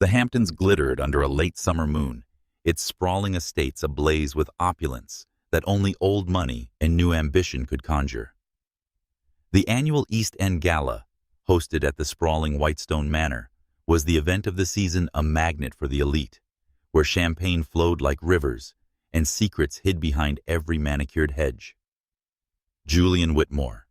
The Hamptons glittered under a late summer moon, its sprawling estates ablaze with opulence that only old money and new ambition could conjure. The annual East End Gala, hosted at the sprawling Whitestone Manor, was the event of the season, a magnet for the elite, where champagne flowed like rivers and secrets hid behind every manicured hedge. Julian Whitmore,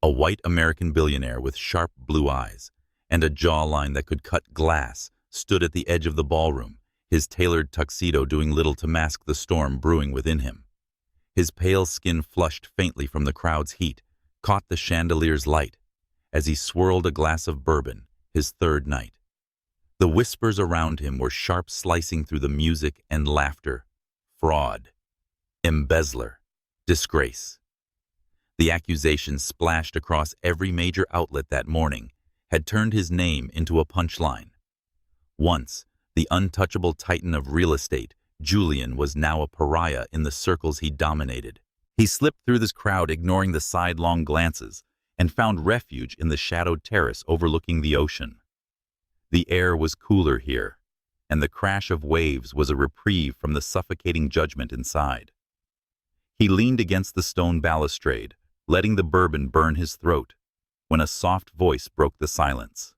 a white American billionaire with sharp blue eyes and a jawline that could cut glass, stood at the edge of the ballroom, his tailored tuxedo doing little to mask the storm brewing within him. His pale skin, flushed faintly from the crowd's heat, caught the chandelier's light as he swirled a glass of bourbon, his third night. The whispers around him were sharp, slicing through the music and laughter. Fraud, embezzler, disgrace. The accusations splashed across every major outlet that morning had turned his name into a punchline. Once, the untouchable titan of real estate, Julian was now a pariah in the circles he dominated. He slipped through this crowd, ignoring the sidelong glances, and found refuge in the shadowed terrace overlooking the ocean. The air was cooler here, and the crash of waves was a reprieve from the suffocating judgment inside. He leaned against the stone balustrade, letting the bourbon burn his throat, when a soft voice broke the silence.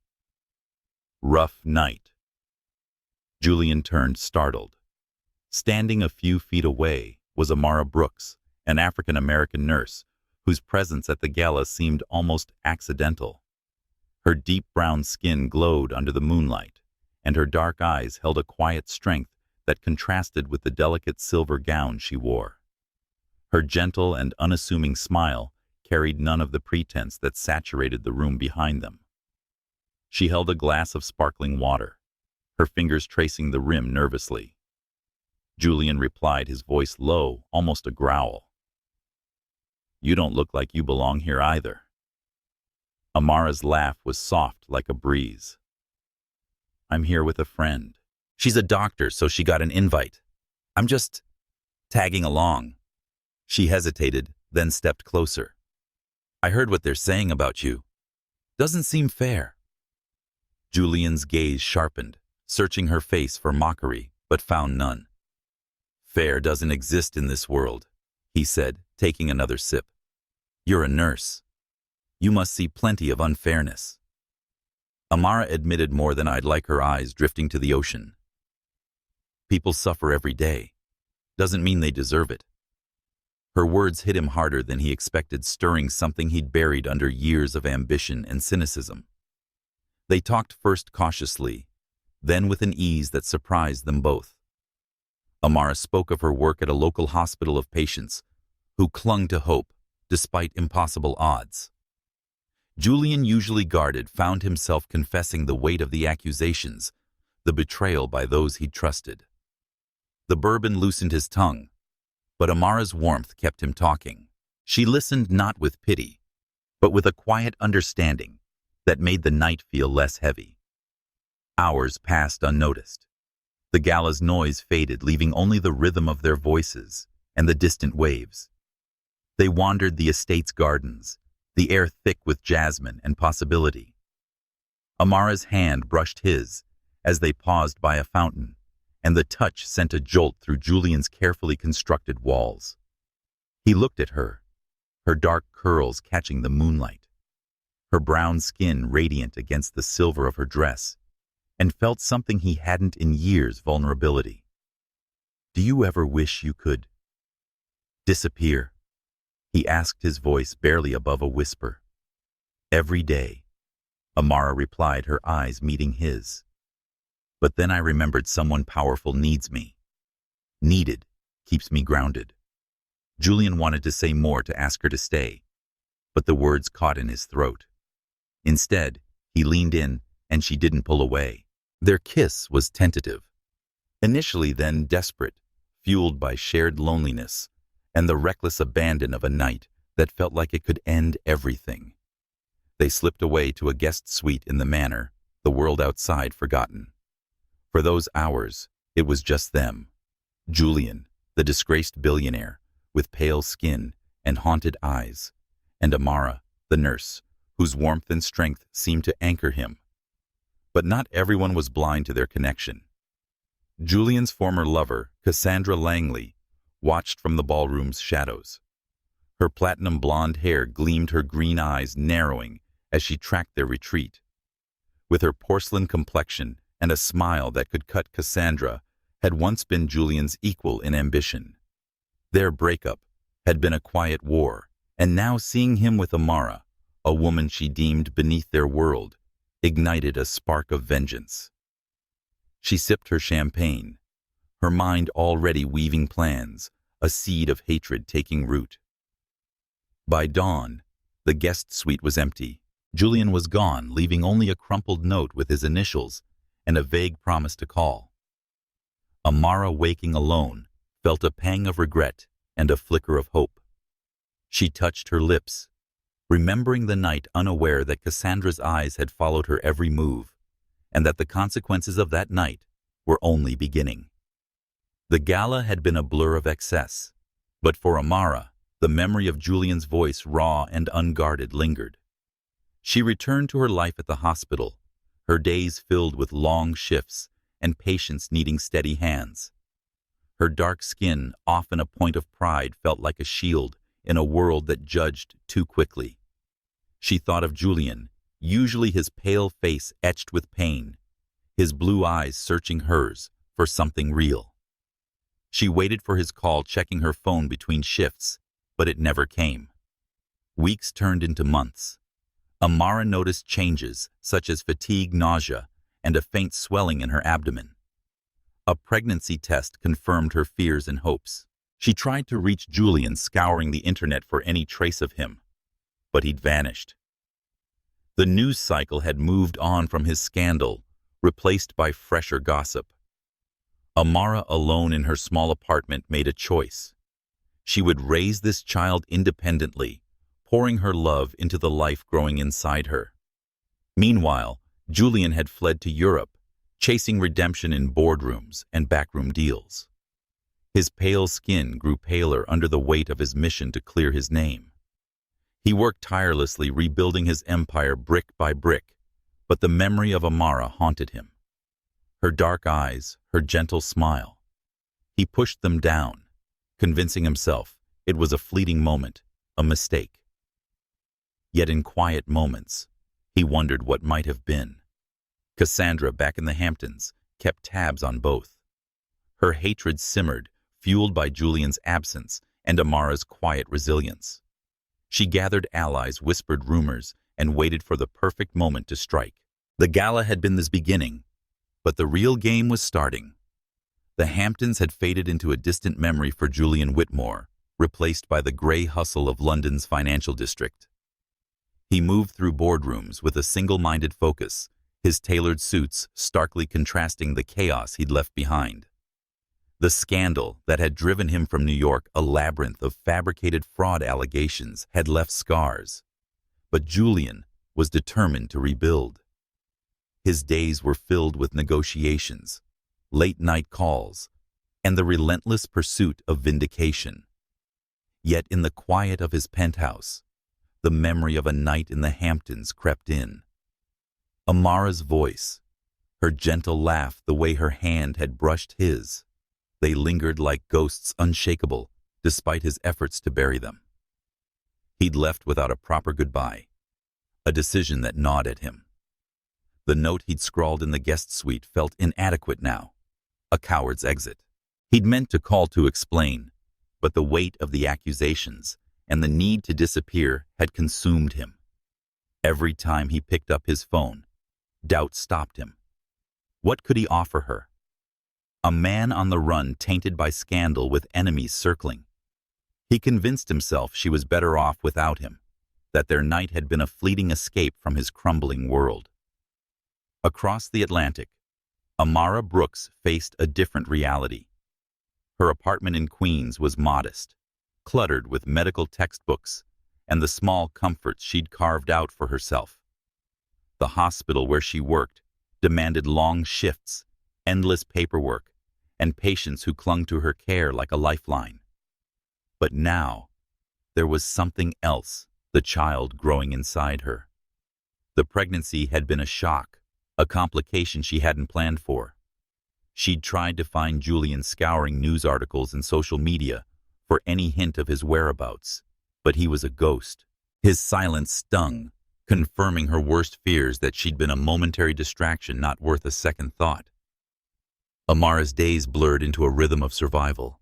Rough night. Julian turned, startled. Standing a few feet away was Amara Brooks, an African-American nurse, whose presence at the gala seemed almost accidental. Her deep brown skin glowed under the moonlight, and her dark eyes held a quiet strength that contrasted with the delicate silver gown she wore. Her gentle and unassuming smile carried none of the pretense that saturated the room behind them. She held a glass of sparkling water, her fingers tracing the rim nervously. Julian replied, his voice low, almost a growl. "You don't look like you belong here either." Amara's laugh was soft like a breeze. "I'm here with a friend. She's a doctor, so she got an invite. I'm just tagging along." She hesitated, then stepped closer. "I heard what they're saying about you. Doesn't seem fair." Julian's gaze sharpened, searching her face for mockery, but found none. "Fair doesn't exist in this world," he said, taking another sip. "You're a nurse. You must see plenty of unfairness." Amara admitted more than I'd like, her eyes drifting to the ocean. "People suffer every day. Doesn't mean they deserve it." Her words hit him harder than he expected, stirring something he'd buried under years of ambition and cynicism. They talked first cautiously, then with an ease that surprised them both. Amara spoke of her work at a local hospital of patients who clung to hope despite impossible odds. Julian, usually guarded, found himself confessing the weight of the accusations, the betrayal by those he'd trusted. The bourbon loosened his tongue, but Amara's warmth kept him talking. She listened not with pity, but with a quiet understanding that made the night feel less heavy. Hours passed unnoticed. The gala's noise faded, leaving only the rhythm of their voices and the distant waves. They wandered the estate's gardens, the air thick with jasmine and possibility. Amara's hand brushed his as they paused by a fountain, and the touch sent a jolt through Julian's carefully constructed walls. He looked at her, her dark curls catching the moonlight, her brown skin radiant against the silver of her dress, and felt something he hadn't in years: vulnerability. "Do you ever wish you could disappear?" he asked, his voice barely above a whisper. "Every day," Amara replied, her eyes meeting his. "But then I remembered someone powerful needs me. Needed keeps me grounded." Julian wanted to say more, to ask her to stay, but the words caught in his throat. Instead, he leaned in, and she didn't pull away. Their kiss was tentative, initially, then desperate, fueled by shared loneliness and the reckless abandon of a night that felt like it could end everything. They slipped away to a guest suite in the manor, the world outside forgotten. For those hours, it was just them. Julian, the disgraced billionaire, with pale skin and haunted eyes, and Amara, the nurse, whose warmth and strength seemed to anchor him. But not everyone was blind to their connection. Julian's former lover, Cassandra Langley, watched from the ballroom's shadows. Her platinum blonde hair gleamed, her green eyes narrowing as she tracked their retreat. With her porcelain complexion and a smile that could cut, Cassandra had once been Julian's equal in ambition. Their breakup had been a quiet war, and now seeing him with Amara, a woman she deemed beneath their world, ignited a spark of vengeance. She sipped her champagne, her mind already weaving plans, a seed of hatred taking root. By dawn, the guest suite was empty. Julian was gone, leaving only a crumpled note with his initials and a vague promise to call. Amara, waking alone, felt a pang of regret and a flicker of hope. She touched her lips, remembering the night, unaware that Cassandra's eyes had followed her every move, and that the consequences of that night were only beginning. The gala had been a blur of excess, but for Amara, the memory of Julian's voice, raw and unguarded, lingered. She returned to her life at the hospital, her days filled with long shifts and patients needing steady hands. Her dark skin, often a point of pride, felt like a shield in a world that judged too quickly. She thought of Julian, usually his pale face etched with pain, his blue eyes searching hers for something real. She waited for his call, checking her phone between shifts, but it never came. Weeks turned into months. Amara noticed changes such as fatigue, nausea, and a faint swelling in her abdomen. A pregnancy test confirmed her fears and hopes. She tried to reach Julian, scouring the internet for any trace of him, but he'd vanished. The news cycle had moved on from his scandal, replaced by fresher gossip. Amara, alone in her small apartment, made a choice. She would raise this child independently, pouring her love into the life growing inside her. Meanwhile, Julian had fled to Europe, chasing redemption in boardrooms and backroom deals. His pale skin grew paler under the weight of his mission to clear his name. He worked tirelessly, rebuilding his empire brick by brick, but the memory of Amara haunted him. Her dark eyes, her gentle smile. He pushed them down, convincing himself it was a fleeting moment, a mistake. Yet in quiet moments, he wondered what might have been. Cassandra, back in the Hamptons, kept tabs on both. Her hatred simmered, fueled by Julian's absence and Amara's quiet resilience. She gathered allies, whispered rumors, and waited for the perfect moment to strike. The gala had been this beginning, but the real game was starting. The Hamptons had faded into a distant memory for Julian Whitmore, replaced by the gray hustle of London's financial district. He moved through boardrooms with a single-minded focus, his tailored suits starkly contrasting the chaos he'd left behind. The scandal that had driven him from New York, a labyrinth of fabricated fraud allegations, had left scars. But Julian was determined to rebuild. His days were filled with negotiations, late-night calls, and the relentless pursuit of vindication. Yet in the quiet of his penthouse, the memory of a night in the Hamptons crept in. Amara's voice, her gentle laugh, the way her hand had brushed his, they lingered like ghosts, unshakable, despite his efforts to bury them. He'd left without a proper goodbye, a decision that gnawed at him. The note he'd scrawled in the guest suite felt inadequate now, a coward's exit. He'd meant to call to explain, but the weight of the accusations and the need to disappear had consumed him. Every time he picked up his phone, doubt stopped him. What could he offer her? A man on the run, tainted by scandal, with enemies circling. He convinced himself she was better off without him, that their night had been a fleeting escape from his crumbling world. Across the Atlantic, Amara Brooks faced a different reality. Her apartment in Queens was modest, cluttered with medical textbooks and the small comforts she'd carved out for herself. The hospital where she worked demanded long shifts, endless paperwork, and patients who clung to her care like a lifeline. But now, there was something else, the child growing inside her. The pregnancy had been a shock, a complication she hadn't planned for. She'd tried to find Julian scouring news articles and social media for any hint of his whereabouts, but he was a ghost. His silence stung, confirming her worst fears that she'd been a momentary distraction not worth a second thought. Amara's days blurred into a rhythm of survival.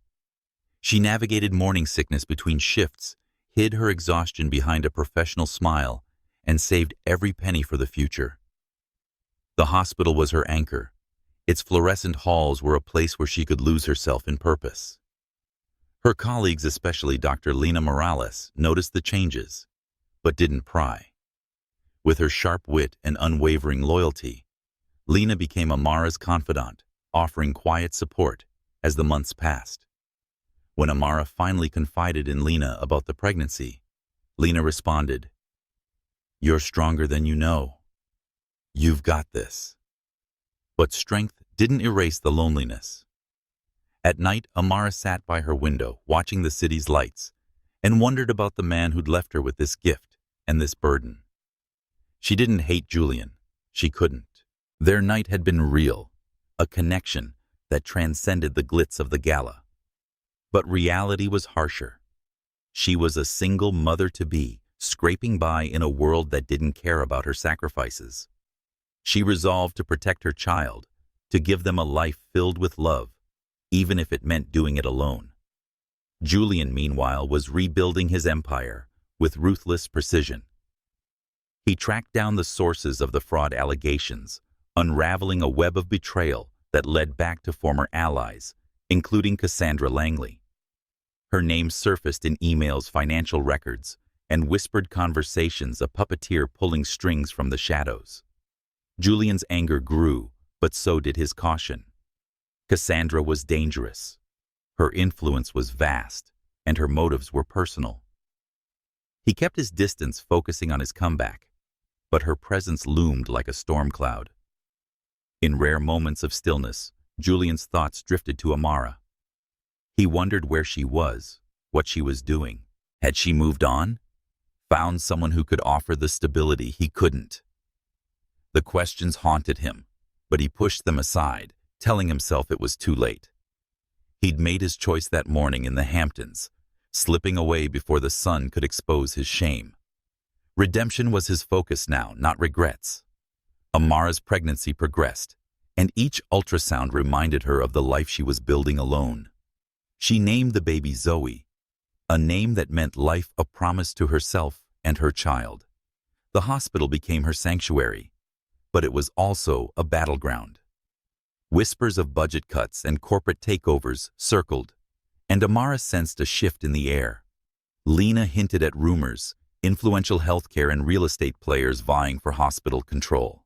She navigated morning sickness between shifts, hid her exhaustion behind a professional smile, and saved every penny for the future. The hospital was her anchor. Its fluorescent halls were a place where she could lose herself in purpose. Her colleagues, especially Dr. Lena Morales, noticed the changes, but didn't pry. With her sharp wit and unwavering loyalty, Lena became Amara's confidant, offering quiet support as the months passed. When Amara finally confided in Lena about the pregnancy, Lena responded, "You're stronger than you know. You've got this." But strength didn't erase the loneliness. At night, Amara sat by her window, watching the city's lights, and wondered about the man who'd left her with this gift and this burden. She didn't hate Julian. She couldn't. Their night had been real, a connection that transcended the glitz of the gala. But reality was harsher. She was a single mother-to-be, scraping by in a world that didn't care about her sacrifices. She resolved to protect her child, to give them a life filled with love, even if it meant doing it alone. Julian, meanwhile, was rebuilding his empire with ruthless precision. He tracked down the sources of the fraud allegations, unraveling a web of betrayal that led back to former allies, including Cassandra Langley. Her name surfaced in emails, financial records, and whispered conversations, a puppeteer pulling strings from the shadows. Julian's anger grew, but so did his caution. Cassandra was dangerous. Her influence was vast, and her motives were personal. He kept his distance, focusing on his comeback, but her presence loomed like a storm cloud. In rare moments of stillness, Julian's thoughts drifted to Amara. He wondered where she was, what she was doing. Had she moved on? Found someone who could offer the stability he couldn't? The questions haunted him, but he pushed them aside, telling himself it was too late. He'd made his choice that morning in the Hamptons, slipping away before the sun could expose his shame. Redemption was his focus now, not regrets. Amara's pregnancy progressed, and each ultrasound reminded her of the life she was building alone. She named the baby Zoe, a name that meant life, a promise to herself and her child. The hospital became her sanctuary, but it was also a battleground. Whispers of budget cuts and corporate takeovers circled, and Amara sensed a shift in the air. Lena hinted at rumors, influential healthcare and real estate players vying for hospital control.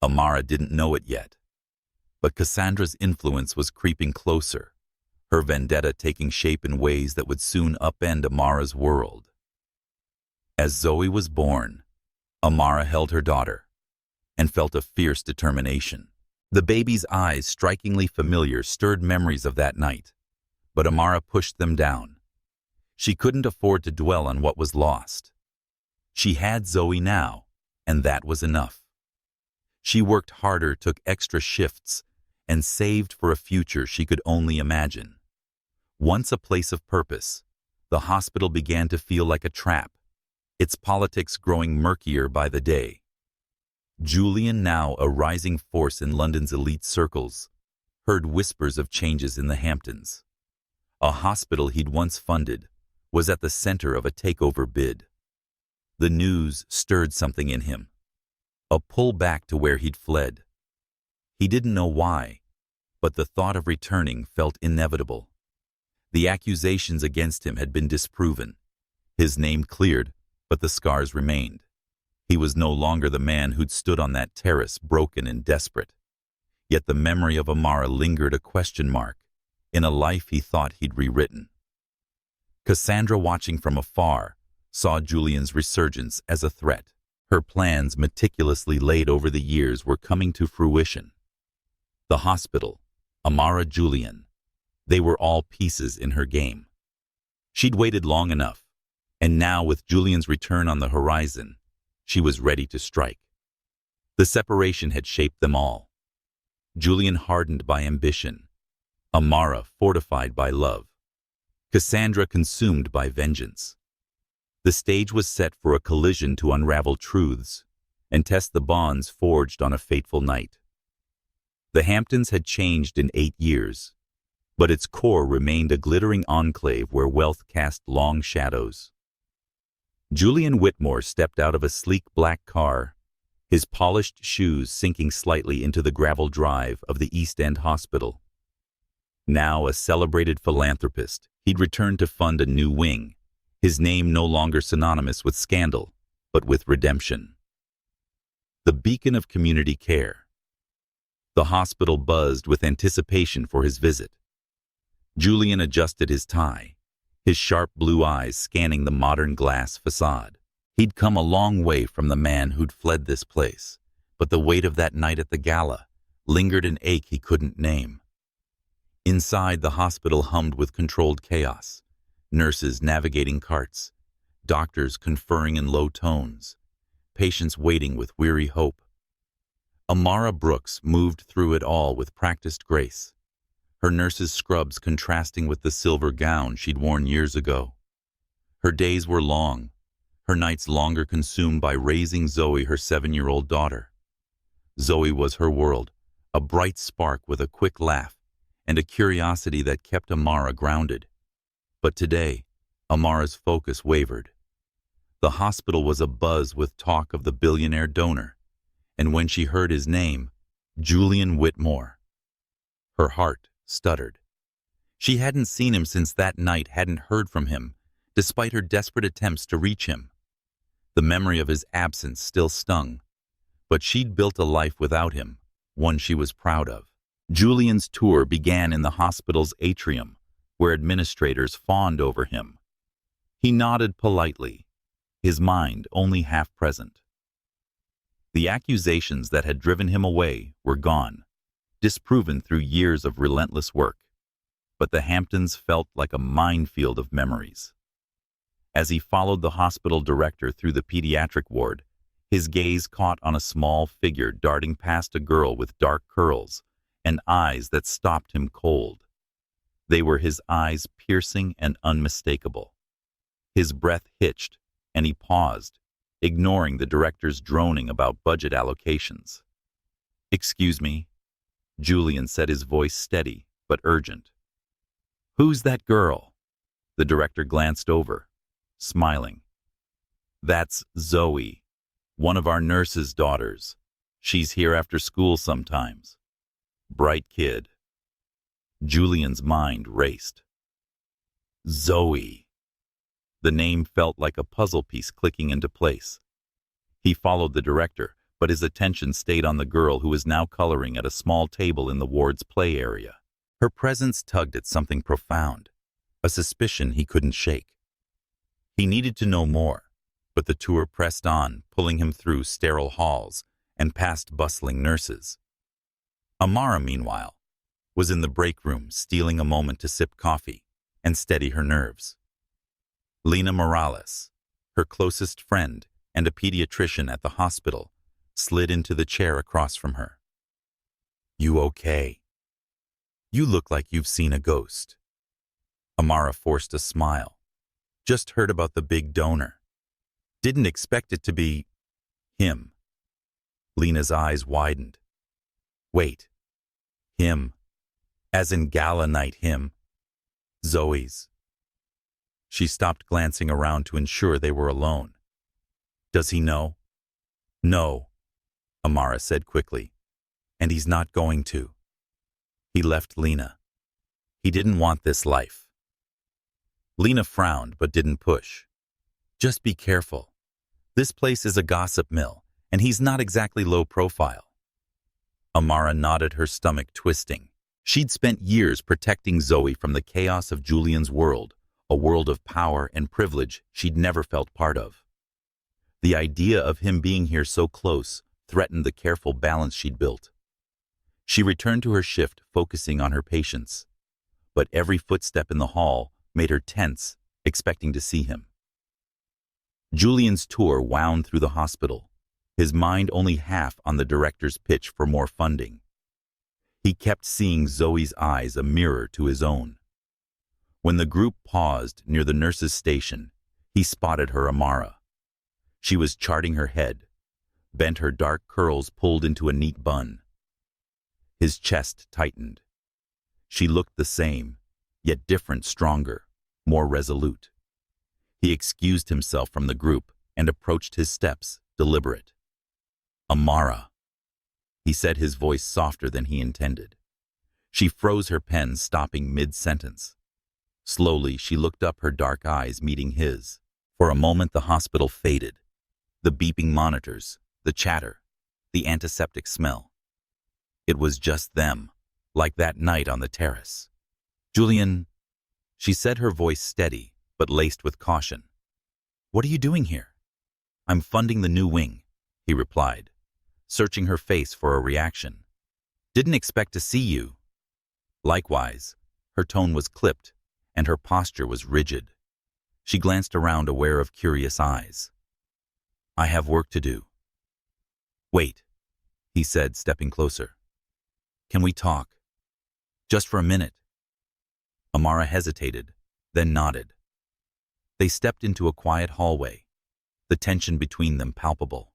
Amara didn't know it yet, but Cassandra's influence was creeping closer, her vendetta taking shape in ways that would soon upend Amara's world. As Zoe was born, Amara held her daughter and felt a fierce determination. The baby's eyes, strikingly familiar, stirred memories of that night, but Amara pushed them down. She couldn't afford to dwell on what was lost. She had Zoe now, and that was enough. She worked harder, took extra shifts, and saved for a future she could only imagine. Once a place of purpose, the hospital began to feel like a trap, its politics growing murkier by the day. Julian, now a rising force in London's elite circles, heard whispers of changes in the Hamptons. A hospital he'd once funded was at the center of a takeover bid. The news stirred something in him, a pull back to where he'd fled. He didn't know why, but the thought of returning felt inevitable. The accusations against him had been disproven. His name cleared, but the scars remained. He was no longer the man who'd stood on that terrace, broken and desperate. Yet the memory of Amara lingered, a question mark, in a life he thought he'd rewritten. Cassandra, watching from afar, saw Julian's resurgence as a threat. Her plans, meticulously laid over the years, were coming to fruition. The hospital, Amara, Julian, they were all pieces in her game. She'd waited long enough, and now, with Julian's return on the horizon, she was ready to strike. The separation had shaped them all. Julian hardened by ambition, Amara fortified by love, Cassandra consumed by vengeance. The stage was set for a collision to unravel truths and test the bonds forged on a fateful night. The Hamptons had changed in 8 years, but its core remained a glittering enclave where wealth cast long shadows. Julian Whitmore stepped out of a sleek black car, his polished shoes sinking slightly into the gravel drive of the East End Hospital. Now a celebrated philanthropist, he'd returned to fund a new wing, his name no longer synonymous with scandal, but with redemption. The beacon of community care. The hospital buzzed with anticipation for his visit. Julian adjusted his tie, his sharp blue eyes scanning the modern glass facade. He'd come a long way from the man who'd fled this place, but the weight of that night at the gala lingered an ache he couldn't name. Inside, the hospital hummed with controlled chaos, nurses navigating carts, doctors conferring in low tones, patients waiting with weary hope. Amara Brooks moved through it all with practiced grace, her nurse's scrubs contrasting with the silver gown she'd worn years ago. Her days were long, her nights longer, consumed by raising Zoe, her 7-year-old daughter. Zoe was her world, a bright spark with a quick laugh and a curiosity that kept Amara grounded. But today, Amara's focus wavered. The hospital was abuzz with talk of the billionaire donor, and when she heard his name, Julian Whitmore, her heart stuttered. She hadn't seen him since that night, hadn't heard from him, despite her desperate attempts to reach him. The memory of his absence still stung, but she'd built a life without him, one she was proud of. Julian's tour began in the hospital's atrium, where administrators fawned over him. He nodded politely, his mind only half present. The accusations that had driven him away were gone, disproven through years of relentless work, but the Hamptons felt like a minefield of memories. As he followed the hospital director through the pediatric ward, his gaze caught on a small figure darting past a girl with dark curls and eyes that stopped him cold. They were his eyes, piercing and unmistakable. His breath hitched, and he paused, ignoring the director's droning about budget allocations. "Excuse me," Julian said, his voice steady but urgent. "Who's that girl?" The director glanced over, smiling. "That's Zoe, one of our nurse's daughters. She's here after school sometimes. Bright kid." Julian's mind raced. Zoe. The name felt like a puzzle piece clicking into place. He followed the director, but his attention stayed on the girl who was now coloring at a small table in the ward's play area. Her presence tugged at something profound, a suspicion he couldn't shake. He needed to know more, but the tour pressed on, pulling him through sterile halls and past bustling nurses. Amara, meanwhile, was in the break room, stealing a moment to sip coffee and steady her nerves. Lena Morales, her closest friend and a pediatrician at the hospital, slid into the chair across from her. "You okay? You look like you've seen a ghost." Amara forced a smile. "Just heard about the big donor. Didn't expect it to be him." Lena's eyes widened. "Wait, him? As in gala night him? Zoe's?" She stopped, glancing around to ensure they were alone. "Does he know?" "No," Amara said quickly, "and he's not going to. He left Lena. He didn't want this life." Lena frowned but didn't push. "Just be careful. This place is a gossip mill, and he's not exactly low profile." Amara nodded, her stomach twisting. She'd spent years protecting Zoe from the chaos of Julian's world, a world of power and privilege she'd never felt part of. The idea of him being here so close threatened the careful balance she'd built. She returned to her shift, focusing on her patients, but every footstep in the hall made her tense, expecting to see him. Julian's tour wound through the hospital, his mind only half on the director's pitch for more funding. He kept seeing Zoe's eyes a mirror to his own. When the group paused near the nurse's station, he spotted her Amara. She was charting her head, bent, her dark curls pulled into a neat bun. His chest tightened. She looked the same, yet different, stronger, more resolute. He excused himself from the group and approached his steps, deliberate. "Amara," he said, his voice softer than he intended. She froze her pen, stopping mid-sentence. Slowly, she looked up, her dark eyes meeting his. For a moment, the hospital faded. The beeping monitors, the chatter, the antiseptic smell. It was just them, like that night on the terrace. "Julian," she said, her voice steady, but laced with caution. "What are you doing here?" "I'm funding the new wing," he replied, searching her face for a reaction. "Didn't expect to see you." Likewise, her tone was clipped, and her posture was rigid. She glanced around, aware of curious eyes. "I have work to do." "Wait," he said, stepping closer. "Can we talk? Just for a minute?" Amara hesitated, then nodded. They stepped into a quiet hallway, the tension between them palpable.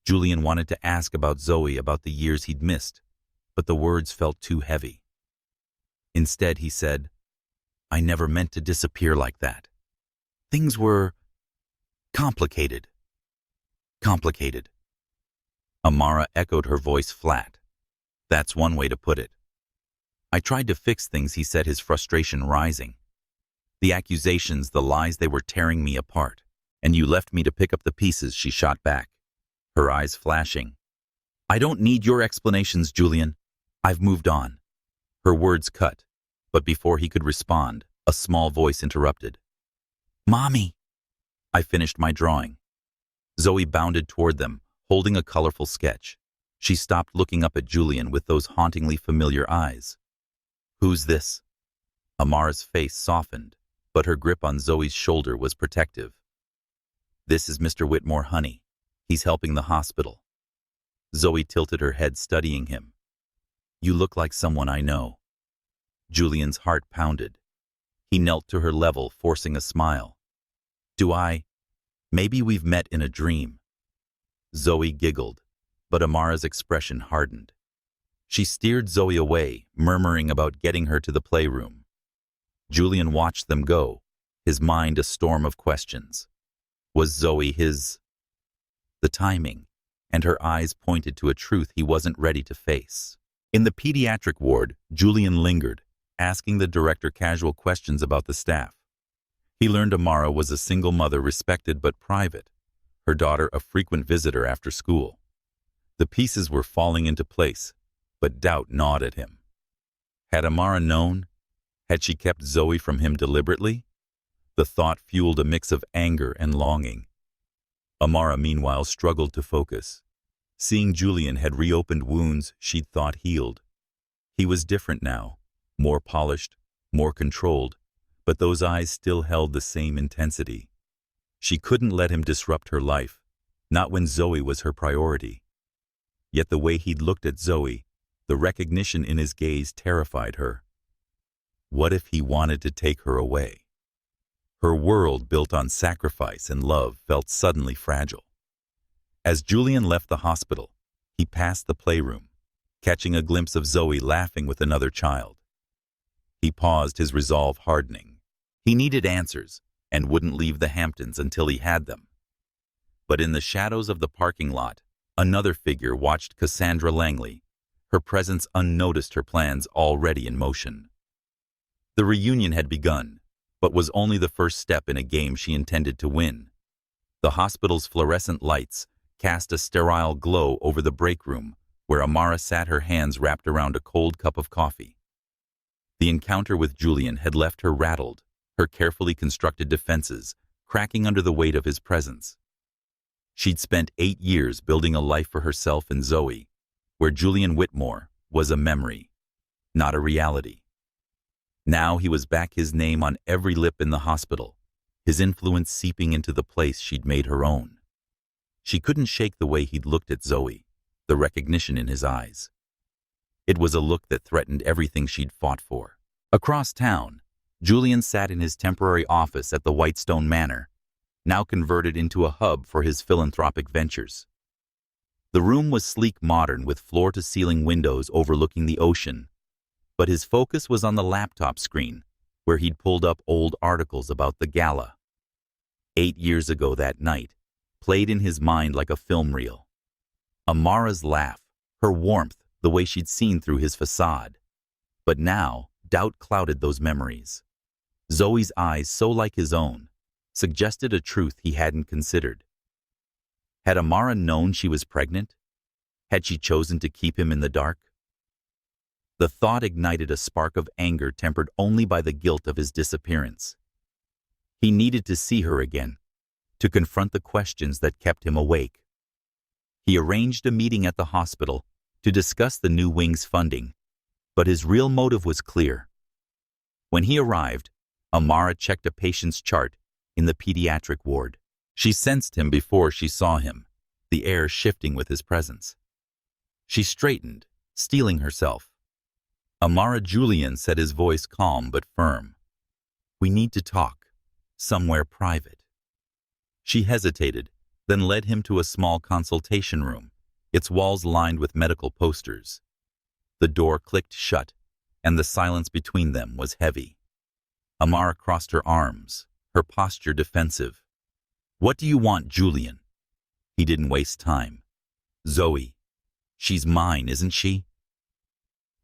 Julian wanted to ask about Zoe, about the years he'd missed, but the words felt too heavy. Instead, he said, "I never meant to disappear like that. Things were complicated." "Complicated." Amara echoed, her voice flat. "That's one way to put it." "I tried to fix things," he said, his frustration rising. "The accusations, the lies, they were tearing me apart. And you left me to pick up the pieces," she shot back, her eyes flashing. "I don't need your explanations, Julian. I've moved on." Her words cut, but before he could respond, a small voice interrupted. "Mommy!" "I finished my drawing." Zoe bounded toward them, holding a colorful sketch. She stopped, looking up at Julian with those hauntingly familiar eyes. "Who's this?" Amara's face softened, but her grip on Zoe's shoulder was protective. "This is Mr. Whitmore, honey. He's helping the hospital." Zoe tilted her head, studying him. "You look like someone I know." Julian's heart pounded. He knelt to her level, forcing a smile. "Do I? Maybe we've met in a dream." Zoe giggled, but Amara's expression hardened. She steered Zoe away, murmuring about getting her to the playroom. Julian watched them go, his mind a storm of questions. Was Zoe his? The timing, and her eyes pointed to a truth he wasn't ready to face. In the pediatric ward, Julian lingered, asking the director casual questions about the staff. He learned Amara was a single mother, respected but private, her daughter a frequent visitor after school. The pieces were falling into place, but doubt gnawed at him. Had Amara known? Had she kept Zoe from him deliberately? The thought fueled a mix of anger and longing. Amara, meanwhile, struggled to focus. Seeing Julian had reopened wounds she'd thought healed. He was different now, more polished, more controlled, but those eyes still held the same intensity. She couldn't let him disrupt her life, not when Zoe was her priority. Yet the way he'd looked at Zoe, the recognition in his gaze, terrified her. What if he wanted to take her away? Her world, built on sacrifice and love, felt suddenly fragile. As Julian left the hospital, he passed the playroom, catching a glimpse of Zoe laughing with another child. He paused, his resolve hardening. He needed answers, and wouldn't leave the Hamptons until he had them. But in the shadows of the parking lot, another figure watched Cassandra Langley, her presence unnoticed, her plans already in motion. The reunion had begun, but was only the first step in a game she intended to win. The hospital's fluorescent lights cast a sterile glow over the break room, where Amara sat, her hands wrapped around a cold cup of coffee. The encounter with Julian had left her rattled, her carefully constructed defenses cracking under the weight of his presence. She'd spent 8 years building a life for herself and Zoe, where Julian Whitmore was a memory, not a reality. Now he was back, his name on every lip in the hospital, his influence seeping into the place she'd made her own. She couldn't shake the way he'd looked at Zoe, the recognition in his eyes. It was a look that threatened everything she'd fought for. Across town, Julian sat in his temporary office at the Whitestone Manor, now converted into a hub for his philanthropic ventures. The room was sleek modern with floor-to-ceiling windows overlooking the ocean, but his focus was on the laptop screen, where he'd pulled up old articles about the gala. 8 years ago that night played in his mind like a film reel. Amara's laugh, her warmth, the way she'd seen through his facade. But now, doubt clouded those memories. Zoe's eyes, so like his own, suggested a truth he hadn't considered. Had Amara known she was pregnant? Had she chosen to keep him in the dark? The thought ignited a spark of anger tempered only by the guilt of his disappearance. He needed to see her again, to confront the questions that kept him awake. He arranged a meeting at the hospital to discuss the new wing's funding, but his real motive was clear. When he arrived, Amara checked a patient's chart in the pediatric ward. She sensed him before she saw him, the air shifting with his presence. She straightened, steeling herself. Amara, Julian said, his voice calm but firm. "We need to talk, somewhere private." She hesitated, then led him to a small consultation room, its walls lined with medical posters. The door clicked shut, and the silence between them was heavy. Amara crossed her arms, her posture defensive. "What do you want, Julian?" He didn't waste time. "Zoe. She's mine, isn't she?"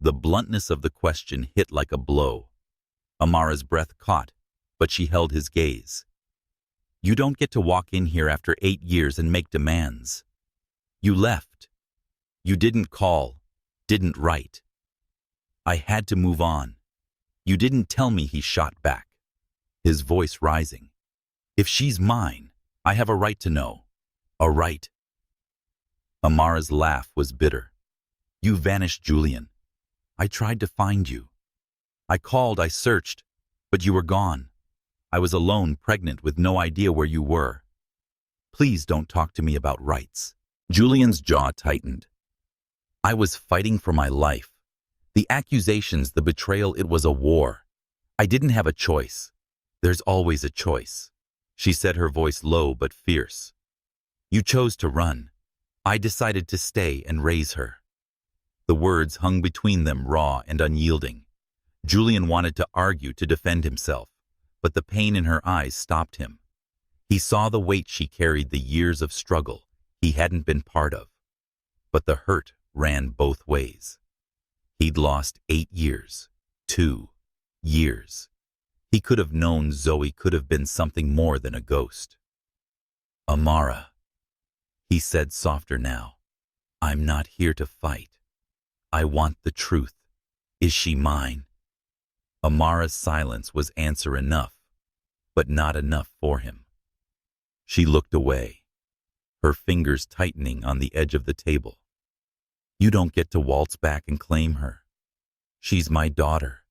The bluntness of the question hit like a blow. Amara's breath caught, but she held his gaze. "You don't get to walk in here after 8 years and make demands. You left. You didn't call, didn't write. I had to move on. You didn't tell me," he shot back, his voice rising. "If she's mine, I have a right to know. A right." Amara's laugh was bitter. "You vanished, Julian. I tried to find you. I called, I searched, but you were gone. I was alone, pregnant, with no idea where you were. Please don't talk to me about rights." Julian's jaw tightened. "I was fighting for my life. The accusations, the betrayal, it was a war. I didn't have a choice. There's always a choice," she said, her voice low but fierce. "You chose to run. I decided to stay and raise her." The words hung between them, raw and unyielding. Julian wanted to argue, to defend himself, but the pain in her eyes stopped him. He saw the weight she carried, the years of struggle he hadn't been part of. But the hurt ran both ways. He'd lost 8 years, 2 years. He could have known Zoe could have been something more than a ghost. "Amara," he said softer now, "I'm not here to fight. I want the truth. Is she mine?" Amara's silence was answer enough, but not enough for him. She looked away, her fingers tightening on the edge of the table. "You don't get to waltz back and claim her. She's my daughter.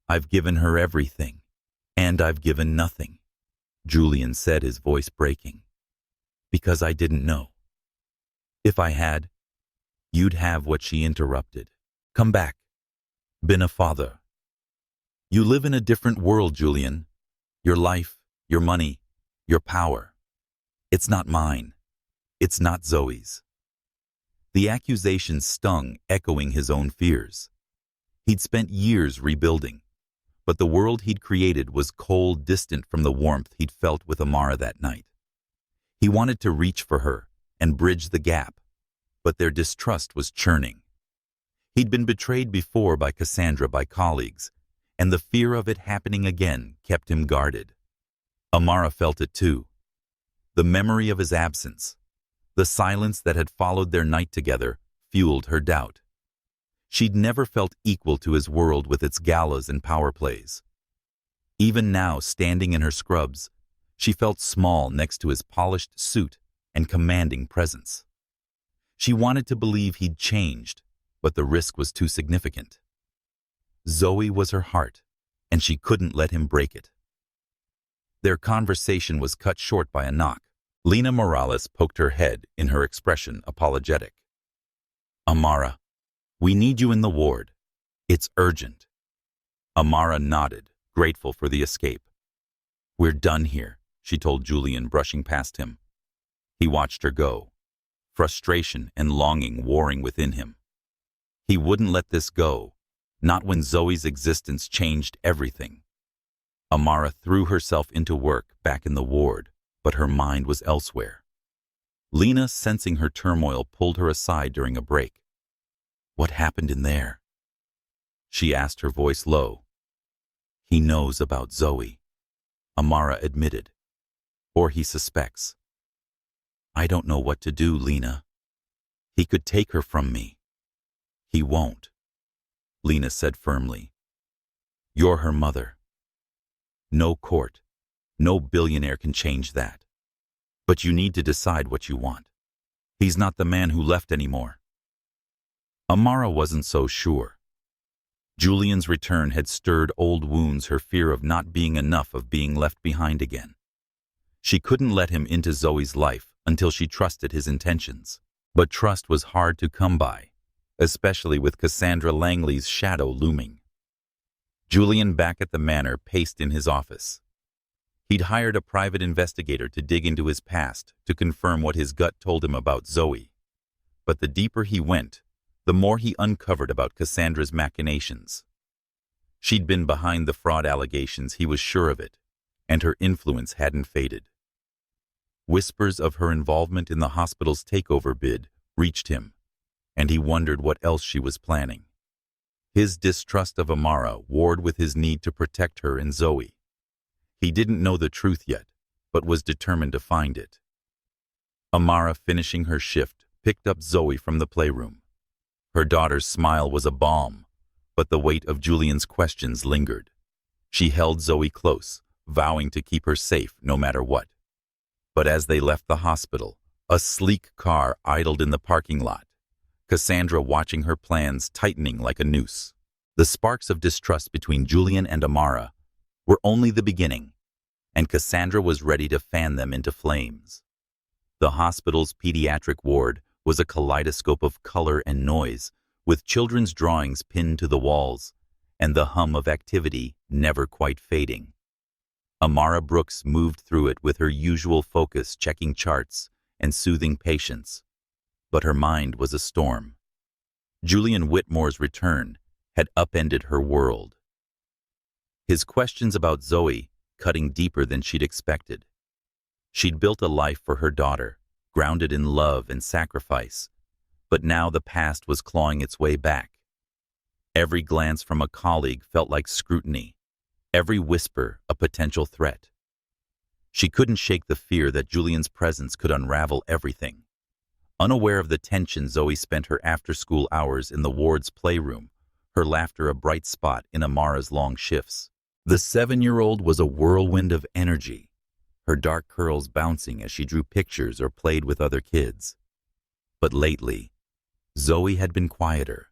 I've given her everything, and I've given nothing," Julian said, his voice breaking. "Because I didn't know. If I had, you'd have what she interrupted. Come back. Been a father. You live in a different world, Julian. Your life, your money, your power. It's not mine. It's not Zoe's." The accusation stung, echoing his own fears. He'd spent years rebuilding, but the world he'd created was cold, distant from the warmth he'd felt with Amara that night. He wanted to reach for her and bridge the gap, but their distrust was churning. He'd been betrayed before by Cassandra, by colleagues, and the fear of it happening again kept him guarded. Amara felt it too. The memory of his absence, the silence that had followed their night together, fueled her doubt. She'd never felt equal to his world with its galas and power plays. Even now, standing in her scrubs, she felt small next to his polished suit and commanding presence. She wanted to believe he'd changed, but the risk was too significant. Zoe was her heart, and she couldn't let him break it. Their conversation was cut short by a knock, Lena Morales poked her head in her expression apologetic. Amara, we need you in the ward. It's urgent. Amara nodded, grateful for the escape. We're done here, she told Julian, brushing past him. He watched her go, frustration and longing warring within him. He wouldn't let this go, not when Zoe's existence changed everything. Amara threw herself into work back in the ward, but her mind was elsewhere. Lena, sensing her turmoil, pulled her aside during a break. What happened in there? She asked, her voice low. He knows about Zoe, Amara admitted. Or he suspects. I don't know what to do, Lena. He could take her from me. He won't, Lena said firmly. You're her mother. No court, no billionaire can change that. But you need to decide what you want. He's not the man who left anymore. Amara wasn't so sure. Julian's return had stirred old wounds, her fear of not being enough, of being left behind again. She couldn't let him into Zoe's life until she trusted his intentions. But trust was hard to come by, especially with Cassandra Langley's shadow looming. Julian, back at the manor, paced in his office. He'd hired a private investigator to dig into his past to confirm what his gut told him about Zoe. But the deeper he went, the more he uncovered about Cassandra's machinations. She'd been behind the fraud allegations, he was sure of it, and her influence hadn't faded. Whispers of her involvement in the hospital's takeover bid reached him, and he wondered what else she was planning. His distrust of Amara warred with his need to protect her and Zoe. He didn't know the truth yet, but was determined to find it. Amara, finishing her shift, picked up Zoe from the playroom. Her daughter's smile was a balm, but the weight of Julian's questions lingered. She held Zoe close, vowing to keep her safe no matter what. But as they left the hospital, a sleek car idled in the parking lot, Cassandra watching her plans tightening like a noose. The sparks of distrust between Julian and Amara were only the beginning, and Cassandra was ready to fan them into flames. The hospital's pediatric ward was a kaleidoscope of color and noise, with children's drawings pinned to the walls, and the hum of activity never quite fading. Amara Brooks moved through it with her usual focus, checking charts and soothing patients. But her mind was a storm. Julian Whitmore's return had upended her world. His questions about Zoe cutting deeper than she'd expected. She'd built a life for her daughter, grounded in love and sacrifice, but now the past was clawing its way back. Every glance from a colleague felt like scrutiny, every whisper a potential threat. She couldn't shake the fear that Julian's presence could unravel everything. Unaware of the tension, Zoe spent her after-school hours in the ward's playroom, her laughter a bright spot in Amara's long shifts. The 7-year-old was a whirlwind of energy, her dark curls bouncing as she drew pictures or played with other kids. But lately, Zoe had been quieter,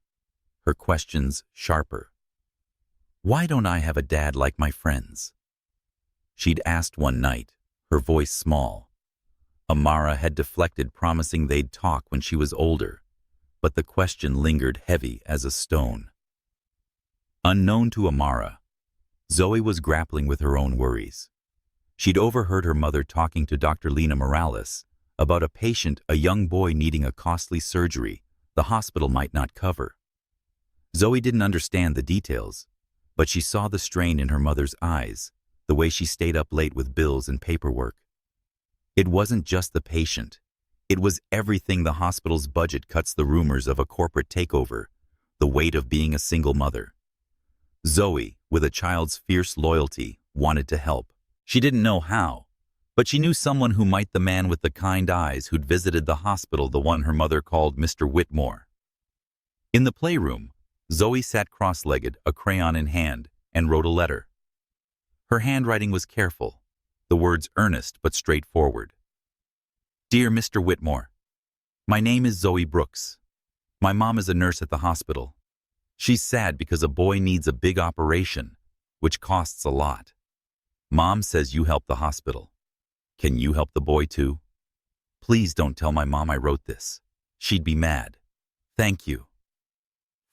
her questions sharper. Why don't I have a dad like my friends? She'd asked one night, her voice small. Amara had deflected, promising they'd talk when she was older, but the question lingered heavy as a stone. Unknown to Amara, Zoe was grappling with her own worries. She'd overheard her mother talking to Dr. Lena Morales about a patient, a young boy needing a costly surgery the hospital might not cover. Zoe didn't understand the details, but she saw the strain in her mother's eyes, the way she stayed up late with bills and paperwork. It wasn't just the patient. It was everything. The hospital's budget cuts, the rumors of a corporate takeover, the weight of being a single mother. Zoe, with a child's fierce loyalty, wanted to help. She didn't know how, but she knew someone who might, the man with the kind eyes who'd visited the hospital, the one her mother called Mr. Whitmore. In the playroom, Zoe sat cross-legged, a crayon in hand, and wrote a letter. Her handwriting was careful, the words earnest but straightforward. Dear Mr. Whitmore, my name is Zoe Brooks. My mom is a nurse at the hospital. She's sad because a boy needs a big operation, which costs a lot. Mom says you help the hospital. Can you help the boy too? Please don't tell my mom I wrote this. She'd be mad. Thank you.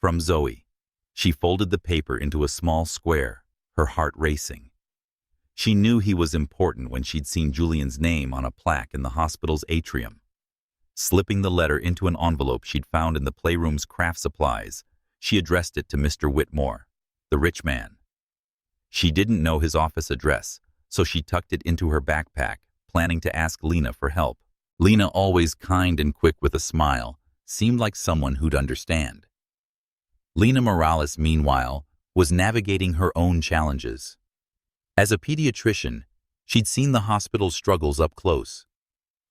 From Zoe. She folded the paper into a small square, her heart racing. She knew he was important when she'd seen Julian's name on a plaque in the hospital's atrium. Slipping the letter into an envelope she'd found in the playroom's craft supplies, she addressed it to Mr. Whitmore, the rich man. She didn't know his office address, so she tucked it into her backpack, planning to ask Lena for help. Lena, always kind and quick with a smile, seemed like someone who'd understand. Lena Morales, meanwhile, was navigating her own challenges. As a pediatrician, she'd seen the hospital's struggles up close,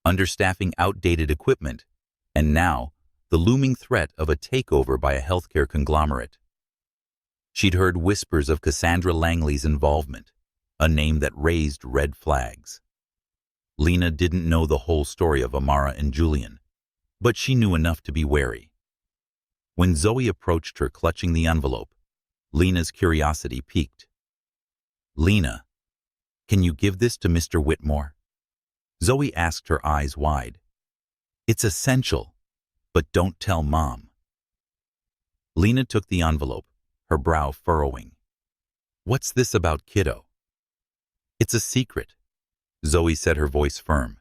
understaffing, outdated equipment, and now the looming threat of a takeover by a healthcare conglomerate. She'd heard whispers of Cassandra Langley's involvement, a name that raised red flags. Lena didn't know the whole story of Amara and Julian, but she knew enough to be wary. When Zoe approached her clutching the envelope, Lena's curiosity piqued. "Lena, can you give this to Mr. Whitmore?" Zoe asked, her eyes wide. "It's essential, but don't tell Mom." Lena took the envelope, her brow furrowing. "What's this about, kiddo?" "It's a secret," Zoe said, her voice firm.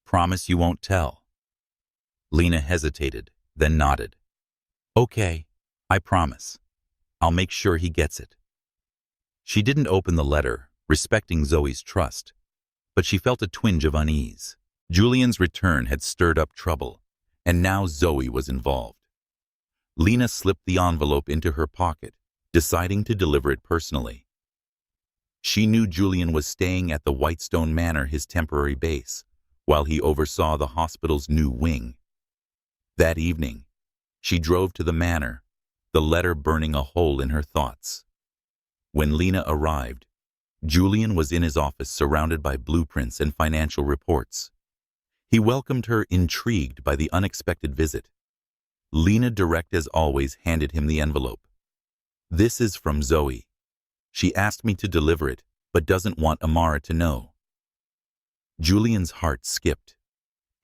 "Promise you won't tell." Lena hesitated, then nodded. "Okay, I promise. I'll make sure he gets it." She didn't open the letter, respecting Zoe's trust, but she felt a twinge of unease. Julian's return had stirred up trouble, and now Zoe was involved. Lena slipped the envelope into her pocket, deciding to deliver it personally. She knew Julian was staying at the Whitestone Manor, his temporary base, while he oversaw the hospital's new wing. That evening, she drove to the manor, the letter burning a hole in her thoughts. When Lena arrived, Julian was in his office surrounded by blueprints and financial reports. He welcomed her, intrigued by the unexpected visit. Lena, direct as always, handed him the envelope. "This is from Zoe. She asked me to deliver it, but doesn't want Amara to know." Julian's heart skipped.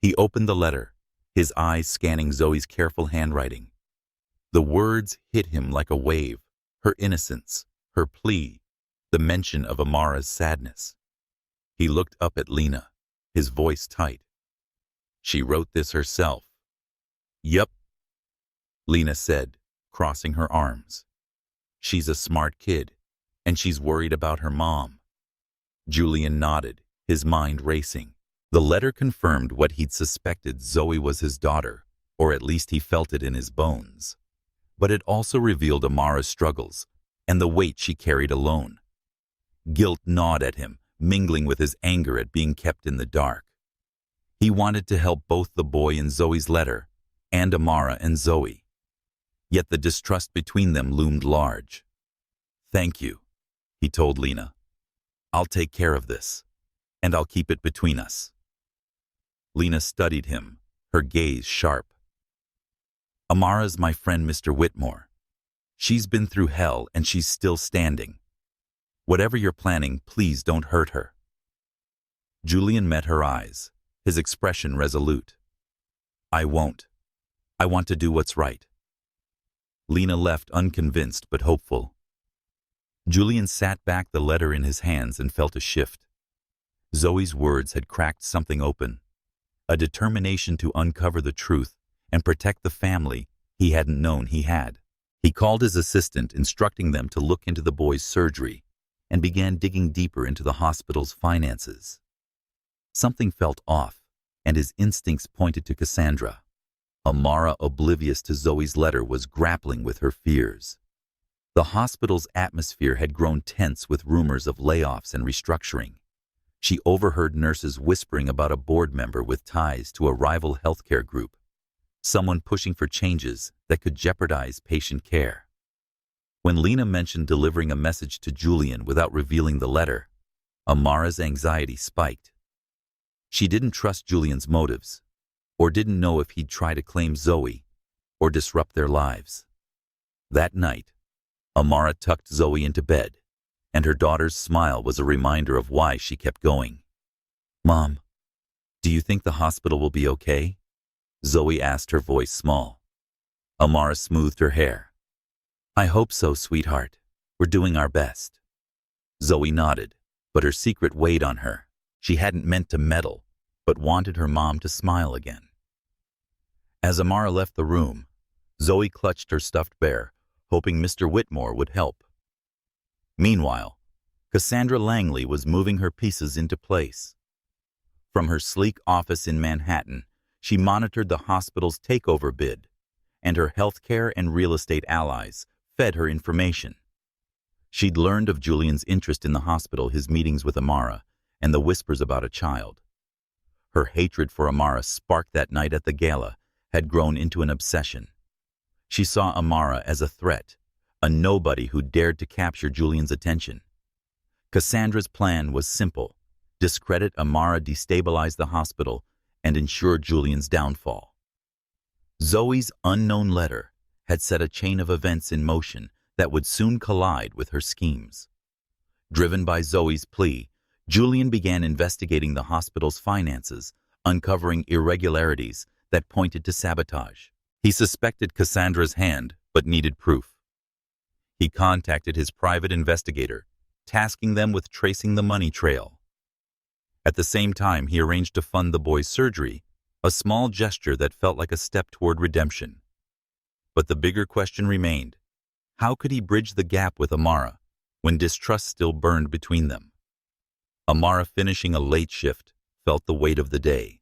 He opened the letter, his eyes scanning Zoe's careful handwriting. The words hit him like a wave, her innocence, her plea, the mention of Amara's sadness. He looked up at Lena, his voice tight. "She wrote this herself." "Yup," Lena said, crossing her arms. "She's a smart kid, and she's worried about her mom." Julian nodded, his mind racing. The letter confirmed what he'd suspected: Zoe was his daughter, or at least he felt it in his bones. But it also revealed Amara's struggles and the weight she carried alone. Guilt gnawed at him, mingling with his anger at being kept in the dark. He wanted to help both the boy in Zoe's letter and Amara and Zoe. Yet the distrust between them loomed large. "Thank you," he told Lena. "I'll take care of this, and I'll keep it between us." Lena studied him, her gaze sharp. "Amara's my friend, Mr. Whitmore. She's been through hell and she's still standing. Whatever you're planning, please don't hurt her." Julian met her eyes, his expression resolute. "I won't. I want to do what's right." Lena left unconvinced but hopeful. Julian sat back, the letter in his hands, and felt a shift. Zoe's words had cracked something open, a determination to uncover the truth and protect the family he hadn't known he had. He called his assistant, instructing them to look into the boy's surgery, and began digging deeper into the hospital's finances. Something felt off, and his instincts pointed to Cassandra. Amara, oblivious to Zoe's letter, was grappling with her fears. The hospital's atmosphere had grown tense with rumors of layoffs and restructuring. She overheard nurses whispering about a board member with ties to a rival healthcare group, someone pushing for changes that could jeopardize patient care. When Lena mentioned delivering a message to Julian without revealing the letter, Amara's anxiety spiked. She didn't trust Julian's motives, or didn't know if he'd try to claim Zoe or disrupt their lives. That night, Amara tucked Zoe into bed, and her daughter's smile was a reminder of why she kept going. "Mom, "Do you think the hospital will be okay?" Zoe asked, her voice small. Amara smoothed her hair. "I hope so, sweetheart. We're doing our best." Zoe nodded, but her secret weighed on her. She hadn't meant to meddle, but wanted her mom to smile again. As Amara left the room, Zoe clutched her stuffed bear, hoping Mr. Whitmore would help. Meanwhile, Cassandra Langley was moving her pieces into place. From her sleek office in Manhattan, she monitored the hospital's takeover bid, and her healthcare and real estate allies fed her information. She'd learned of Julian's interest in the hospital, his meetings with Amara, and the whispers about a child. Her hatred for Amara, sparked that night at the gala, had grown into an obsession. She saw Amara as a threat, a nobody who dared to capture Julian's attention. Cassandra's plan was simple: discredit Amara, destabilize the hospital, and ensure Julian's downfall. Zoe's unknown letter had set a chain of events in motion that would soon collide with her schemes. Driven by Zoe's plea, Julian began investigating the hospital's finances, uncovering irregularities that pointed to sabotage. He suspected Cassandra's hand, but needed proof. He contacted his private investigator, tasking them with tracing the money trail. At the same time, he arranged to fund the boy's surgery, a small gesture that felt like a step toward redemption. But the bigger question remained: how could he bridge the gap with Amara when distrust still burned between them? Amara, finishing a late shift, felt the weight of the day.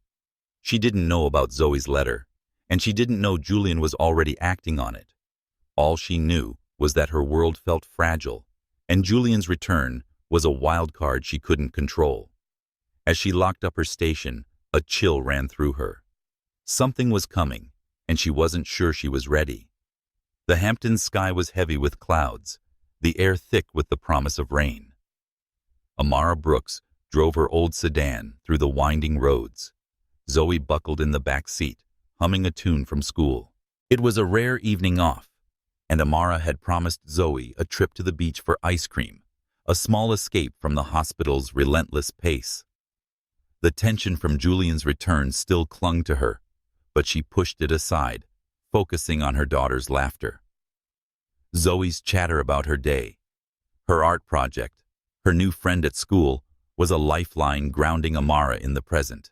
She didn't know about Zoe's letter, and she didn't know Julian was already acting on it. All she knew was that her world felt fragile, and Julian's return was a wild card she couldn't control. As she locked up her station, a chill ran through her. Something was coming, and she wasn't sure she was ready. The Hamptons sky was heavy with clouds, the air thick with the promise of rain. Amara Brooks drove her old sedan through the winding roads. Zoe buckled in the back seat, humming a tune from school. It was a rare evening off, and Amara had promised Zoe a trip to the beach for ice cream, a small escape from the hospital's relentless pace. The tension from Julian's return still clung to her, but she pushed it aside, focusing on her daughter's laughter. Zoe's chatter about her day, her art project, her new friend at school, was a lifeline grounding Amara in the present.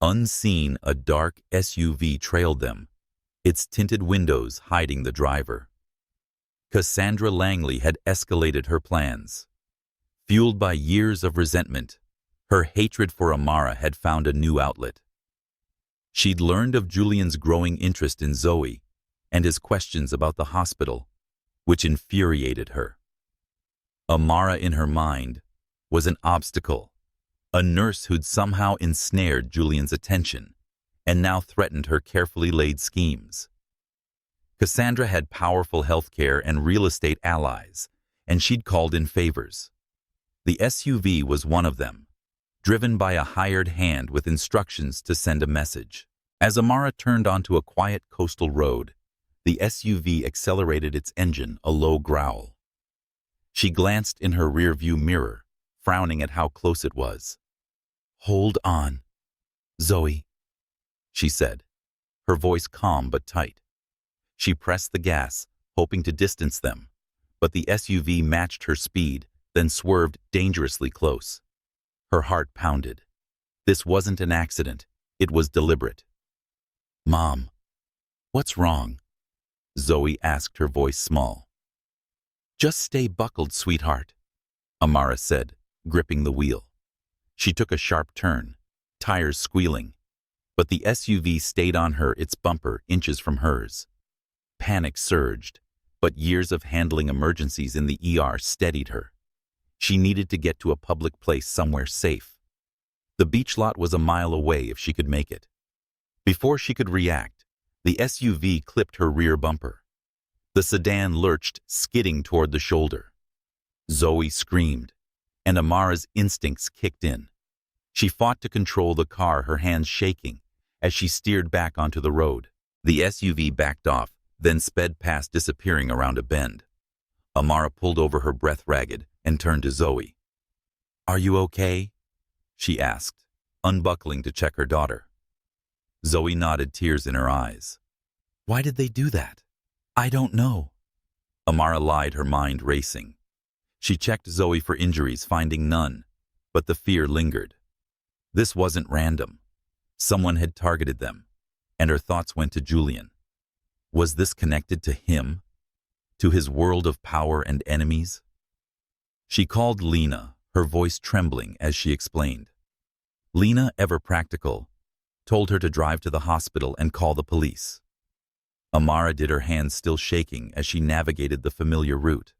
Unseen, a dark SUV trailed them, its tinted windows hiding the driver. Cassandra Langley had escalated her plans. Fueled by years of resentment, her hatred for Amara had found a new outlet. She'd learned of Julian's growing interest in Zoe and his questions about the hospital, which infuriated her. Amara, in her mind, was an obstacle, a nurse who'd somehow ensnared Julian's attention and now threatened her carefully laid schemes. Cassandra had powerful healthcare and real estate allies, and she'd called in favors. The SUV was one of them, driven by a hired hand with instructions to send a message. As Amara turned onto a quiet coastal road, the SUV accelerated its engine, a low growl. She glanced in her rearview mirror, frowning at how close it was. "Hold on, Zoe," she said, her voice calm but tight. She pressed the gas, hoping to distance them, but the SUV matched her speed, then swerved dangerously close. Her heart pounded. This wasn't an accident, it was deliberate. "Mom, what's wrong?" Zoe asked, her voice small. "Just stay buckled, sweetheart," Amara said, gripping the wheel. She took a sharp turn, tires squealing, but the SUV stayed on her, its bumper inches from hers. Panic surged, but years of handling emergencies in the ER steadied her. She needed to get to a public place somewhere safe. The beach lot was a mile away if she could make it. Before she could react, the SUV clipped her rear bumper. The sedan lurched, skidding toward the shoulder. Zoe screamed, and Amara's instincts kicked in. She fought to control the car, her hands shaking, as she steered back onto the road. The SUV backed off, then sped past, disappearing around a bend. Amara pulled over, her breath ragged, and turned to Zoe. "Are you okay?" she asked, unbuckling to check her daughter. Zoe nodded, tears in her eyes. Why did they do that? I don't know. Amara lied, her mind racing. She checked Zoe for injuries, finding none, but the fear lingered. This wasn't random. Someone had targeted them, and her thoughts went to Julian. Was this connected to him? To his world of power and enemies? She called Lena, her voice trembling as she explained. Lena, ever practical, told her to drive to the hospital and call the police. Amara did, her hands still shaking as she navigated the familiar route.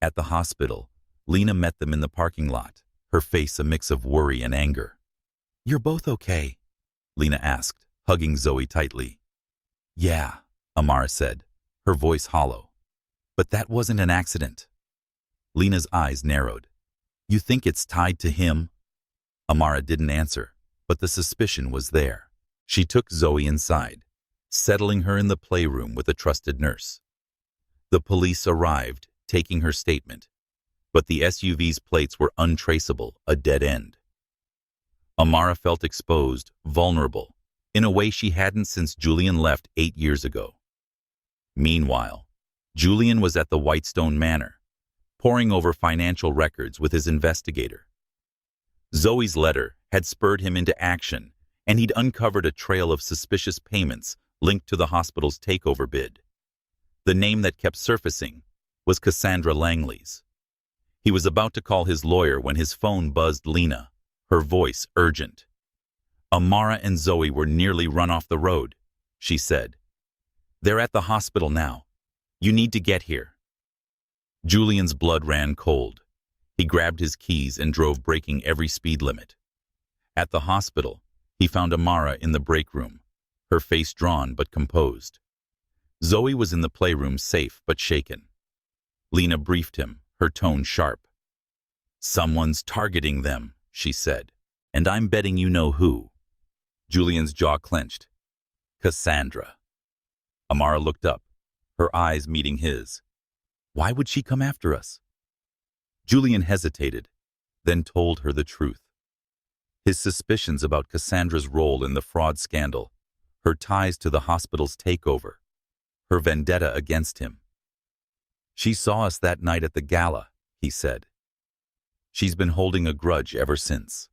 At the hospital, Lena met them in the parking lot, her face a mix of worry and anger. You're both okay? Lena asked, hugging Zoe tightly. Yeah, Amara said, her voice hollow. But that wasn't an accident. Lena's eyes narrowed. You think it's tied to him? Amara didn't answer, but the suspicion was there. She took Zoe inside, settling her in the playroom with a trusted nurse. The police arrived, taking her statement, but the SUV's plates were untraceable, a dead end. Amara felt exposed, vulnerable, in a way she hadn't since Julian left 8 years ago. Meanwhile, Julian was at the Whitestone Manor, poring over financial records with his investigator. Zoe's letter had spurred him into action, and he'd uncovered a trail of suspicious payments linked to the hospital's takeover bid. The name that kept surfacing was Cassandra Langley's. He was about to call his lawyer when his phone buzzed Lena, her voice urgent. Amara and Zoe were nearly run off the road, she said. They're at the hospital now. You need to get here. Julian's blood ran cold. He grabbed his keys and drove, breaking every speed limit. At the hospital, he found Amara in the break room, her face drawn but composed. Zoe was in the playroom, safe but shaken. Lena briefed him, her tone sharp. Someone's targeting them, she said, and I'm betting you know who. Julian's jaw clenched. Cassandra. Amara looked up, her eyes meeting his. Why would she come after us? Julian hesitated, then told her the truth. His suspicions about Cassandra's role in the fraud scandal, her ties to the hospital's takeover, her vendetta against him. She saw us that night at the gala, he said. She's been holding a grudge ever since.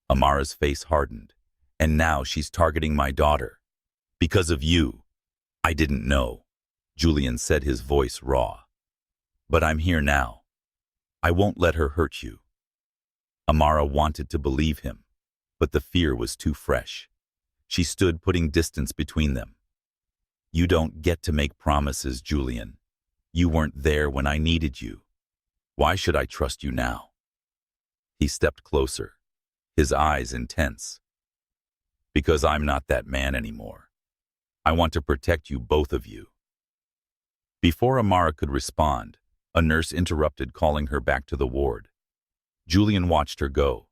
Amara's face hardened, and now she's targeting my daughter. Because of you. I didn't know, Julian said, his voice raw. But I'm here now. I won't let her hurt you. Amara wanted to believe him, but the fear was too fresh. She stood, putting distance between them. You don't get to make promises, Julian. You weren't there when I needed you. Why should I trust you now? He stepped closer, his eyes intense. Because I'm not that man anymore. I want to protect you, both of you. Before Amara could respond, a nurse interrupted, calling her back to the ward. Julian watched her go,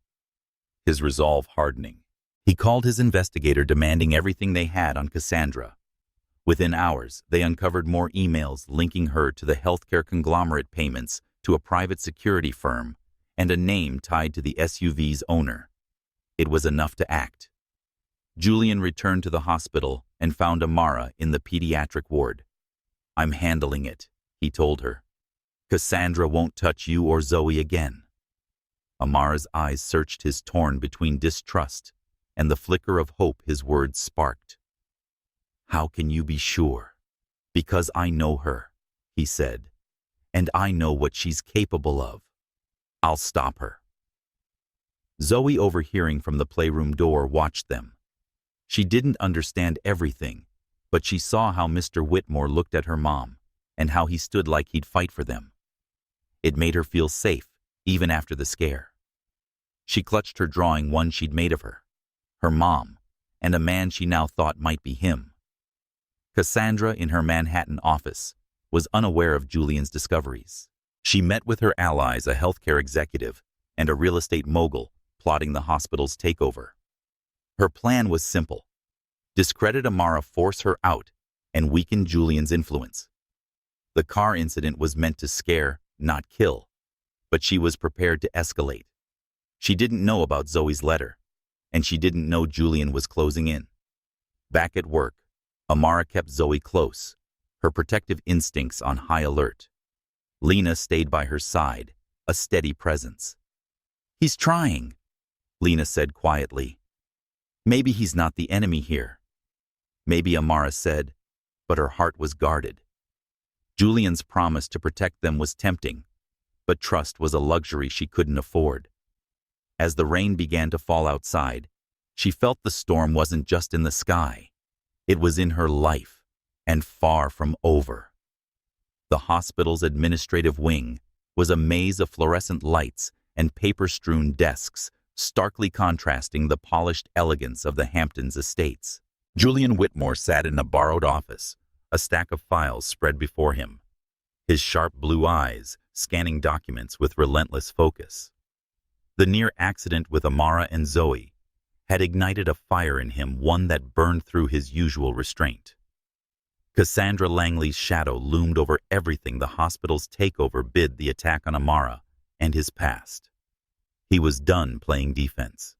his resolve hardening. He called his investigator, demanding everything they had on Cassandra. Within hours, they uncovered more emails linking her to the healthcare conglomerate, payments to a private security firm, and a name tied to the SUV's owner. It was enough to act. Julian returned to the hospital and found Amara in the pediatric ward. I'm handling it, he told her. Cassandra won't touch you or Zoe again. Amara's eyes searched his, torn between distrust and the flicker of hope his words sparked. How can you be sure? Because I know her, he said, and I know what she's capable of. I'll stop her. Zoe, overhearing from the playroom door, watched them. She didn't understand everything, but she saw how Mr. Whitmore looked at her mom and how he stood like he'd fight for them. It made her feel safe, even after the scare. She clutched her drawing, one she'd made of her mom, and a man she now thought might be him. Cassandra, in her Manhattan office, was unaware of Julian's discoveries. She met with her allies, a healthcare executive and a real estate mogul, plotting the hospital's takeover. Her plan was simple: discredit Amara, force her out, and weaken Julian's influence. The car incident was meant to scare, not kill, but she was prepared to escalate. She didn't know about Zoe's letter, and she didn't know Julian was closing in. Back at work, Amara kept Zoe close, her protective instincts on high alert. Lena stayed by her side, a steady presence. "He's trying," Lena said quietly. "Maybe he's not the enemy here." "Maybe," Amara said, but her heart was guarded. Julian's promise to protect them was tempting, but trust was a luxury she couldn't afford. As the rain began to fall outside, she felt the storm wasn't just in the sky. It was in her life, and far from over. The hospital's administrative wing was a maze of fluorescent lights and paper-strewn desks, starkly contrasting the polished elegance of the Hamptons estates. Julian Whitmore sat in a borrowed office, a stack of files spread before him, his sharp blue eyes scanning documents with relentless focus. The near accident with Amara and Zoe had ignited a fire in him, one that burned through his usual restraint. Cassandra Langley's shadow loomed over everything the hospital's takeover bid the attack on Amara and his past. He was done playing defense.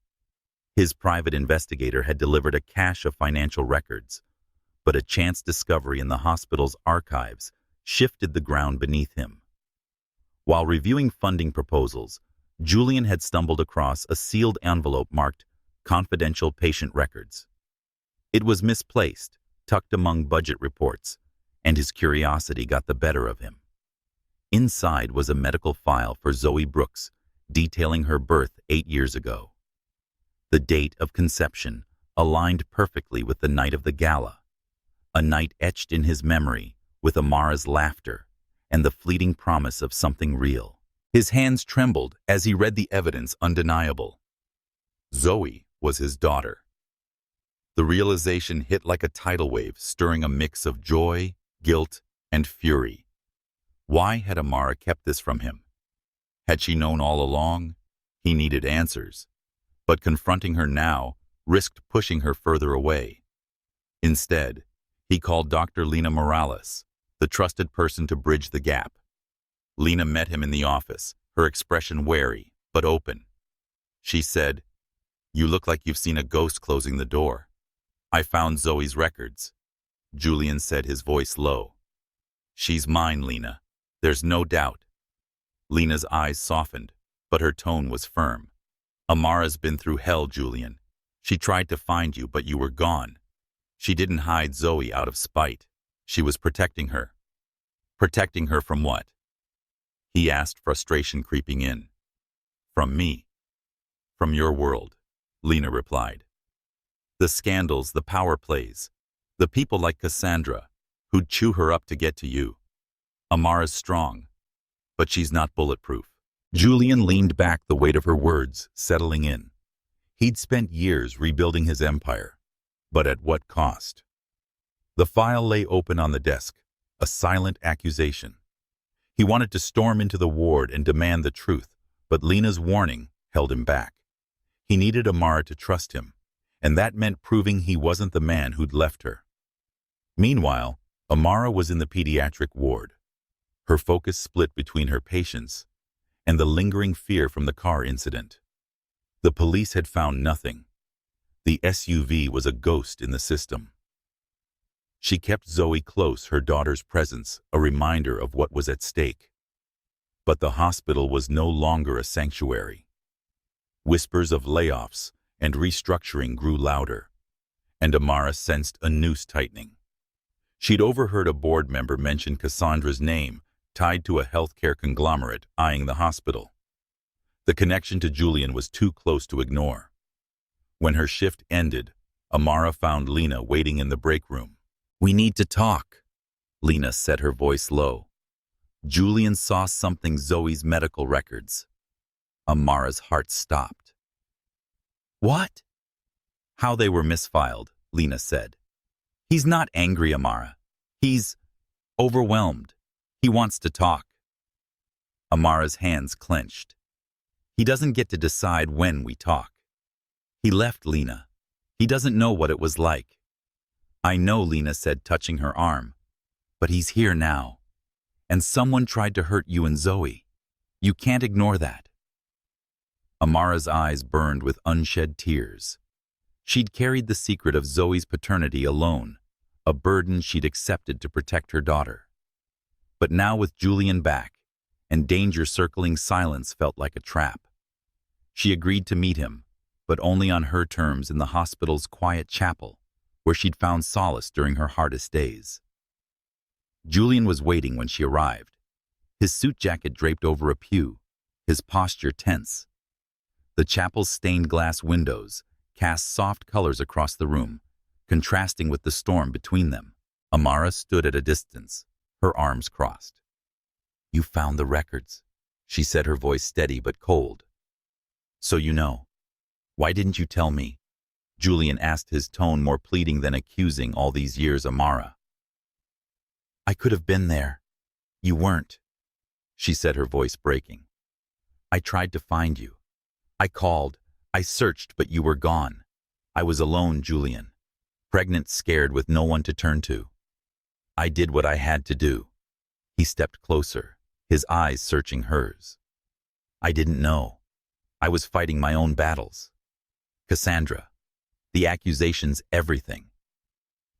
His private investigator had delivered a cache of financial records, but a chance discovery in the hospital's archives shifted the ground beneath him. While reviewing funding proposals, Julian had stumbled across a sealed envelope marked "Confidential Patient Records." It was misplaced, tucked among budget reports, and his curiosity got the better of him. Inside was a medical file for Zoe Brooks, detailing her birth 8 years ago. The date of conception aligned perfectly with the night of the gala, a night etched in his memory with Amara's laughter and the fleeting promise of something real. His hands trembled as he read the evidence undeniable. Zoe was his daughter. The realization hit like a tidal wave, stirring a mix of joy, guilt, and fury. Why had Amara kept this from him? Had she known all along? He needed answers. But confronting her now risked pushing her further away. Instead, he called Dr. Lena Morales, the trusted person to bridge the gap. Lena met him in the office, her expression wary but open. She said, "You look like you've seen a ghost closing the door." "I found Zoe's records," Julian said, his voice low. "She's mine, Lena. There's no doubt." Lena's eyes softened, but her tone was firm. "Amara's been through hell, Julian. She tried to find you, but you were gone. She didn't hide Zoe out of spite. She was protecting her." "Protecting her from what?" he asked, frustration creeping in. "From me. From your world," Lena replied. "The scandals, the power plays, the people like Cassandra, who'd chew her up to get to you. Amara's strong, but she's not bulletproof." Julian leaned back, the weight of her words settling in. He'd spent years rebuilding his empire, but at what cost? The file lay open on the desk, a silent accusation. He wanted to storm into the ward and demand the truth, but Lena's warning held him back. He needed Amara to trust him, and that meant proving he wasn't the man who'd left her. Meanwhile, Amara was in the pediatric ward. Her focus split between her patients and the lingering fear from the car incident. The police had found nothing. The SUV was a ghost in the system. She kept Zoe close, her daughter's presence a reminder of what was at stake. But the hospital was no longer a sanctuary. Whispers of layoffs and restructuring grew louder, and Amara sensed a noose tightening. She'd overheard a board member mention Cassandra's name, tied to a healthcare conglomerate eyeing the hospital. The connection to Julian was too close to ignore. When her shift ended, Amara found Lena waiting in the break room. "We need to talk," Lena said, her voice low. Julian saw something: Zoe's medical records. Amara's heart stopped. "What?" "How they were misfiled," Lena said. "He's not angry, Amara. He's overwhelmed. He wants to talk." Amara's hands clenched. "He doesn't get to decide when we talk. He left, Lena. He doesn't know what it was like." "I know," Lena said, touching her arm. "But he's here now. And someone tried to hurt you and Zoe. You can't ignore that." Amara's eyes burned with unshed tears. She'd carried the secret of Zoe's paternity alone, a burden she'd accepted to protect her daughter. But now with Julian back, and danger circling, silence felt like a trap. She agreed to meet him, but only on her terms, in the hospital's quiet chapel, where she'd found solace during her hardest days. Julian was waiting when she arrived, his suit jacket draped over a pew, his posture tense. The chapel's stained glass windows cast soft colors across the room, contrasting with the storm between them. Amara stood at a distance, her arms crossed. "You found the records," she said, her voice steady but cold. "So you know. Why didn't you tell me?" Julian asked, his tone more pleading than accusing. "All these years, Amara." "I could have been there. You weren't," she said, her voice breaking. "I tried to find you. I called, I searched, but you were gone. I was alone, Julian. Pregnant, scared, with no one to turn to. I did what I had to do." He stepped closer, his eyes searching hers. "I didn't know. I was fighting my own battles. Cassandra, the accusations, everything.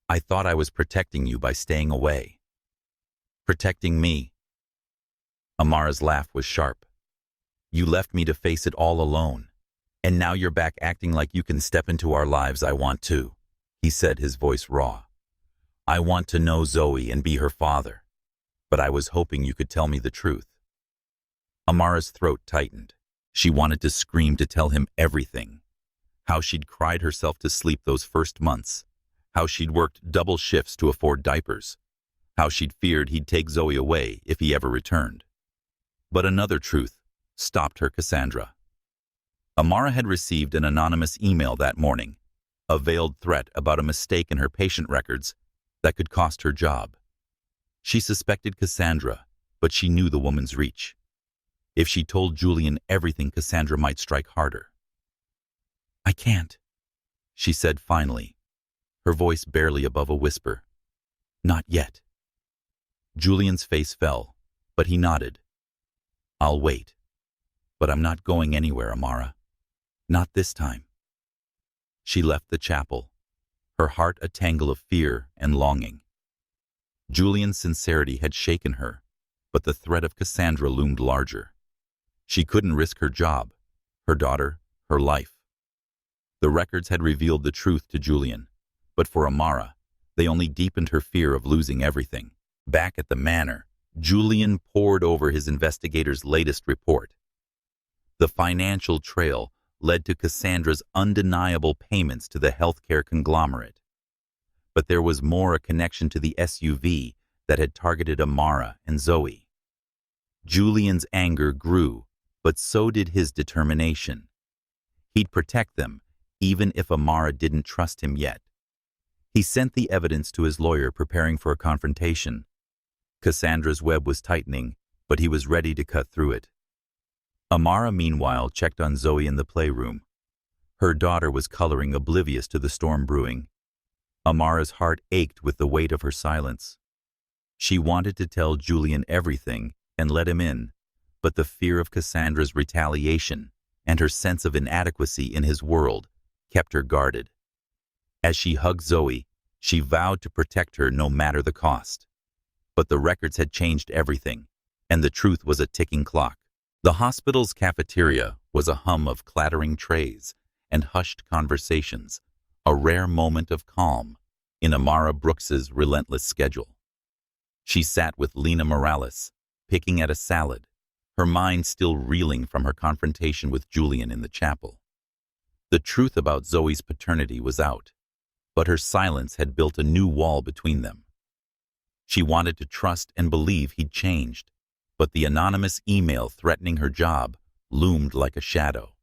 I thought I was protecting you by staying away. Protecting me." Amara's laugh was sharp. "You left me to face it all alone, and now you're back acting like you can step into our lives." "I want to," he said, his voice raw. "I want to know Zoe and be her father, but I was hoping you could tell me the truth." Amara's throat tightened. She wanted to scream, to tell him everything. How she'd cried herself to sleep those first months. How she'd worked double shifts to afford diapers. How she'd feared he'd take Zoe away if he ever returned. But another truth stopped her. Cassandra. Amara had received an anonymous email that morning, a veiled threat about a mistake in her patient records that could cost her job. She suspected Cassandra, but she knew the woman's reach. If she told Julian everything, Cassandra might strike harder. "I can't," she said finally, her voice barely above a whisper. "Not yet." Julian's face fell, but he nodded. "I'll wait. But I'm not going anywhere, Amara. Not this time." She left the chapel, her heart a tangle of fear and longing. Julian's sincerity had shaken her, but the threat of Cassandra loomed larger. She couldn't risk her job, her daughter, her life. The records had revealed the truth to Julian, but for Amara, they only deepened her fear of losing everything. Back at the manor, Julian pored over his investigator's latest report. The financial trail led to Cassandra's undeniable payments to the healthcare conglomerate. But there was more, a connection to the SUV that had targeted Amara and Zoe. Julian's anger grew, but so did his determination. He'd protect them, even if Amara didn't trust him yet. He sent the evidence to his lawyer, preparing for a confrontation. Cassandra's web was tightening, but he was ready to cut through it. Amara, meanwhile, checked on Zoe in the playroom. Her daughter was coloring, oblivious to the storm brewing. Amara's heart ached with the weight of her silence. She wanted to tell Julian everything and let him in, but the fear of Cassandra's retaliation and her sense of inadequacy in his world kept her guarded. As she hugged Zoe, she vowed to protect her no matter the cost. But the records had changed everything, and the truth was a ticking clock. The hospital's cafeteria was a hum of clattering trays and hushed conversations, a rare moment of calm in Amara Brooks's relentless schedule. She sat with Lena Morales, picking at a salad, her mind still reeling from her confrontation with Julian in the chapel. The truth about Zoe's paternity was out, but her silence had built a new wall between them. She wanted to trust and believe he'd changed, but the anonymous email threatening her job loomed like a shadow.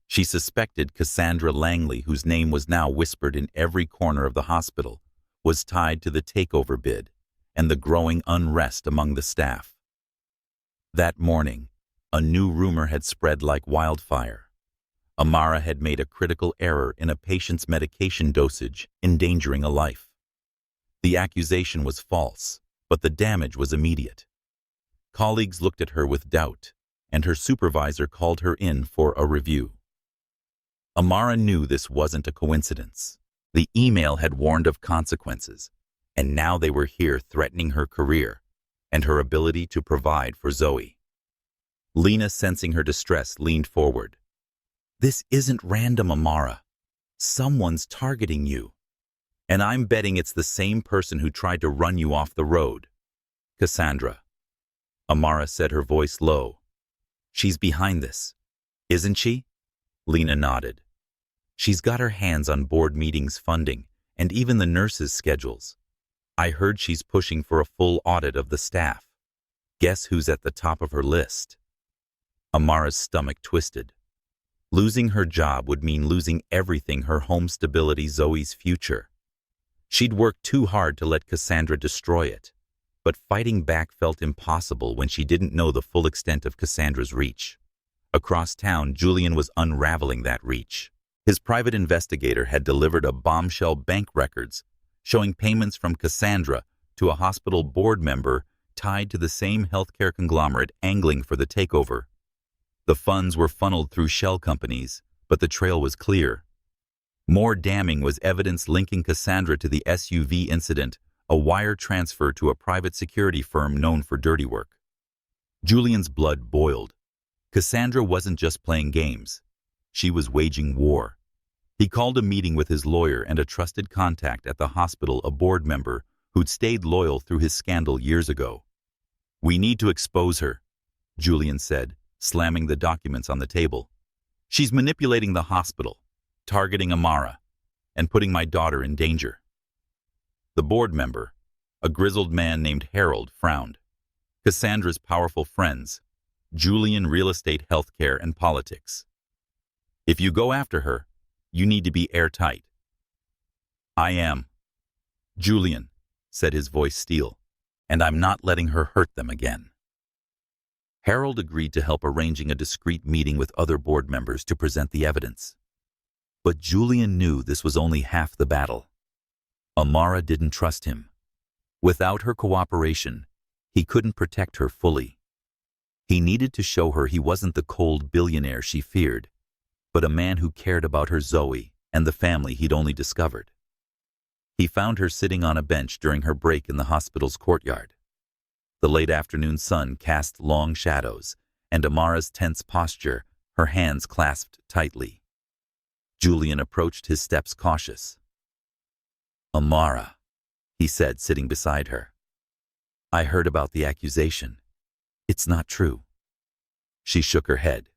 She suspected Cassandra Langley, whose name was now whispered in every corner of the hospital, was tied to the takeover bid and the growing unrest among the staff. That morning, a new rumor had spread like wildfire. Amara had made a critical error in a patient's medication dosage, endangering a life. The accusation was false, but the damage was immediate. Colleagues looked at her with doubt, and her supervisor called her in for a review. Amara knew this wasn't a coincidence. The email had warned of consequences, and now they were here threatening her career and her ability to provide for Zoe. Lena, sensing her distress, leaned forward. "This isn't random, Amara. Someone's targeting you. And I'm betting it's the same person who tried to run you off the road. Cassandra." Amara said, her voice low. "She's behind this, isn't she?" Lena nodded. "She's got her hands on board meetings funding and even the nurses' schedules. I heard she's pushing for a full audit of the staff. Guess who's at the top of her list?" Amara's stomach twisted. Losing her job would mean losing everything: her home stability, Zoe's future. She'd worked too hard to let Cassandra destroy it, but fighting back felt impossible when she didn't know the full extent of Cassandra's reach. Across town, Julian was unraveling that reach. His private investigator had delivered a bombshell: bank records showing payments from Cassandra to a hospital board member tied to the same healthcare conglomerate angling for the takeover. The funds were funneled through shell companies, but the trail was clear. More damning was evidence linking Cassandra to the SUV incident, a wire transfer to a private security firm known for dirty work. Julian's blood boiled. Cassandra wasn't just playing games. She was waging war. He called a meeting with his lawyer and a trusted contact at the hospital, a board member who'd stayed loyal through his scandal years ago. "We need to expose her," Julian said, slamming the documents on the table. "She's manipulating the hospital, targeting Amara, and putting my daughter in danger." The board member, a grizzled man named Harold, frowned. Cassandra's powerful friends: Julian, real estate, healthcare, and politics. "If you go after her, you need to be airtight." "I am." "Julian," said his voice steel, "and I'm not letting her hurt them again." Harold agreed to help, arranging a discreet meeting with other board members to present the evidence. But Julian knew this was only half the battle. Amara didn't trust him. Without her cooperation, he couldn't protect her fully. He needed to show her he wasn't the cold billionaire she feared, but a man who cared about her Zoe and the family he'd only discovered. He found her sitting on a bench during her break in the hospital's courtyard. The late afternoon sun cast long shadows, and Amara's tense posture, her hands clasped tightly. Julian approached, his steps cautious. "Amara," he said, sitting beside her. "I heard about the accusation. It's not true." She shook her head,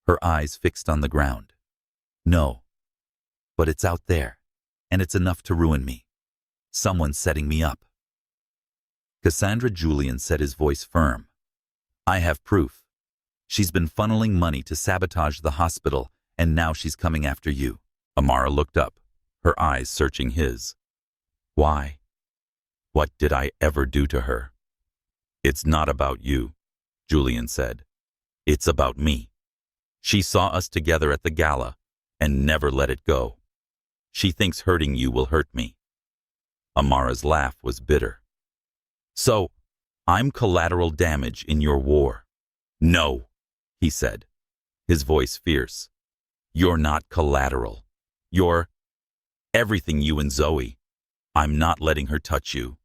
her eyes fixed on the ground. "No, but it's out there, and it's enough to ruin me. Someone's setting me up." "Cassandra," Julian said, his voice firm. "I have proof. She's been funneling money to sabotage the hospital, and now she's coming after you." Amara looked up, her eyes searching his. "Why? What did I ever do to her?" "It's not about you," Julian said. "It's about me. She saw us together at the gala and never let it go. She thinks hurting you will hurt me." Amara's laugh was bitter. "So, I'm collateral damage in your war?" "No," he said, his voice fierce. "You're not collateral. You're everything, you and Zoe. I'm not letting her touch you."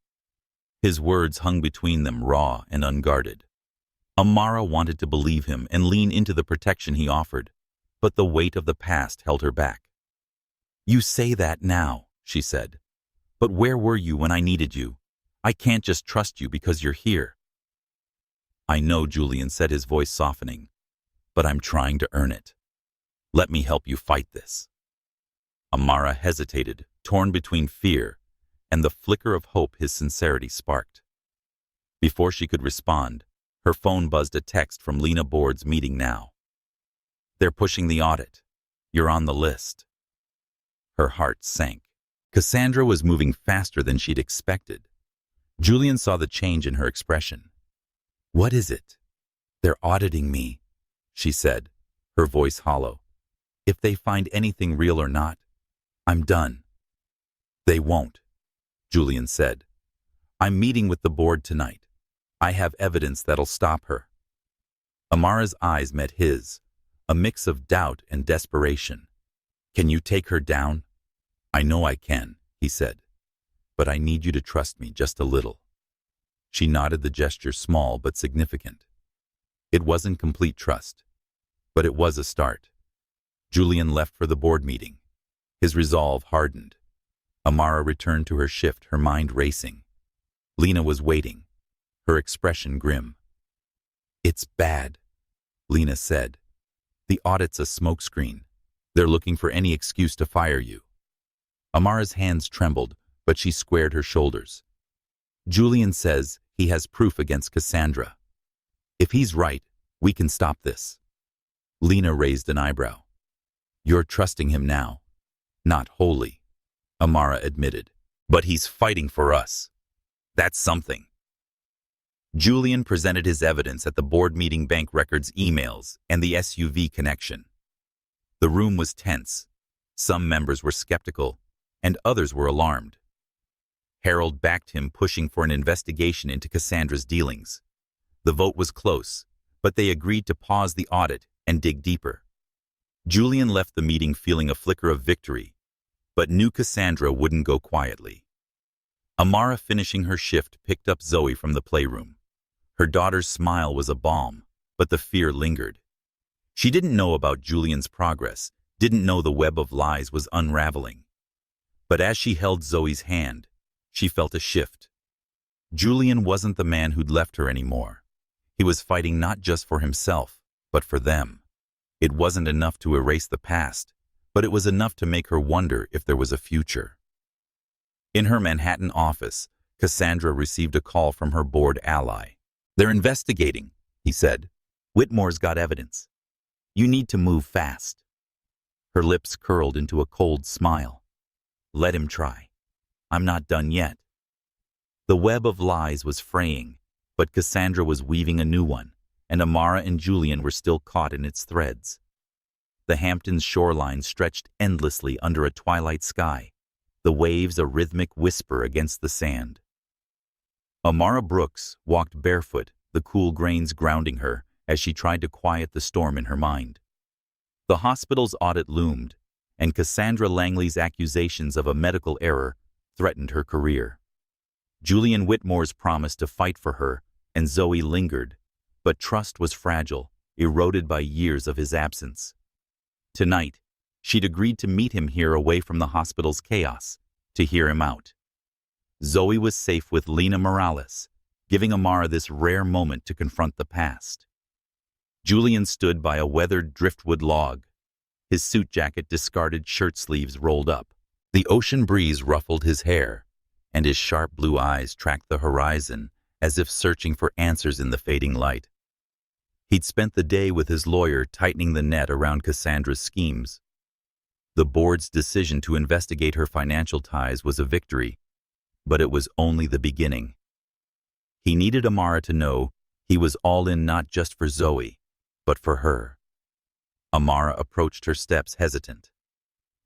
His words hung between them, raw and unguarded. Amara wanted to believe him and lean into the protection he offered, but the weight of the past held her back. "You say that now," she said, "but where were you when I needed you? I can't just trust you because you're here." "I know," Julian said, his voice softening, "but I'm trying to earn it. Let me help you fight this." Amara hesitated, torn between fear and the flicker of hope his sincerity sparked. Before she could respond, her phone buzzed, a text from Lena: "Board's meeting now. They're pushing the audit. You're on the list." Her heart sank. Cassandra was moving faster than she'd expected. Julian saw the change in her expression. "What is it?" "They're auditing me," she said, her voice hollow. "If they find anything real or not, I'm done." "They won't," Julian said. "I'm meeting with the board tonight. I have evidence that'll stop her." Amara's eyes met his, a mix of doubt and desperation. Can you take her down? I know I can, he said, but I need you to trust me just a little. She nodded, the gesture small but significant. It wasn't complete trust, but it was a start. Julian left for the board meeting. His resolve hardened. Amara returned to her shift, her mind racing. Lena was waiting, her expression grim. It's bad, Lena said. The audit's a smokescreen. They're looking for any excuse to fire you. Amara's hands trembled, but she squared her shoulders. Julian says he has proof against Cassandra. If he's right, we can stop this. Lena raised an eyebrow. You're trusting him now. Not wholly, Amara admitted. But he's fighting for us. That's something. Julian presented his evidence at the board meeting, bank records, emails, and the SUV connection. The room was tense. Some members were skeptical, and others were alarmed. Harold backed him, pushing for an investigation into Cassandra's dealings. The vote was close, but they agreed to pause the audit and dig deeper. Julian left the meeting feeling a flicker of victory, but knew Cassandra wouldn't go quietly. Amara, finishing her shift, picked up Zoe from the playroom. Her daughter's smile was a balm, but the fear lingered. She didn't know about Julian's progress, didn't know the web of lies was unraveling. But as she held Zoe's hand, she felt a shift. Julian wasn't the man who'd left her anymore. He was fighting not just for himself, but for them. It wasn't enough to erase the past, but it was enough to make her wonder if there was a future. In her Manhattan office, Cassandra received a call from her board ally. They're investigating, he said. Whitmore's got evidence. You need to move fast. Her lips curled into a cold smile. Let him try. I'm not done yet. The web of lies was fraying, but Cassandra was weaving a new one, and Amara and Julian were still caught in its threads. The Hamptons shoreline stretched endlessly under a twilight sky, the waves a rhythmic whisper against the sand. Amara Brooks walked barefoot, the cool grains grounding her as she tried to quiet the storm in her mind. The hospital's audit loomed, and Cassandra Langley's accusations of a medical error threatened her career. Julian Whitmore's promise to fight for her and Zoe lingered, but trust was fragile, eroded by years of his absence. Tonight, she'd agreed to meet him here away from the hospital's chaos, to hear him out. Zoe was safe with Lena Morales, giving Amara this rare moment to confront the past. Julian stood by a weathered driftwood log, his suit jacket discarded shirt sleeves rolled up. The ocean breeze ruffled his hair, and his sharp blue eyes tracked the horizon as if searching for answers in the fading light. He'd spent the day with his lawyer tightening the net around Cassandra's schemes. The board's decision to investigate her financial ties was a victory, but it was only the beginning. He needed Amara to know he was all in, not just for Zoe, but for her. Amara approached her steps hesitant.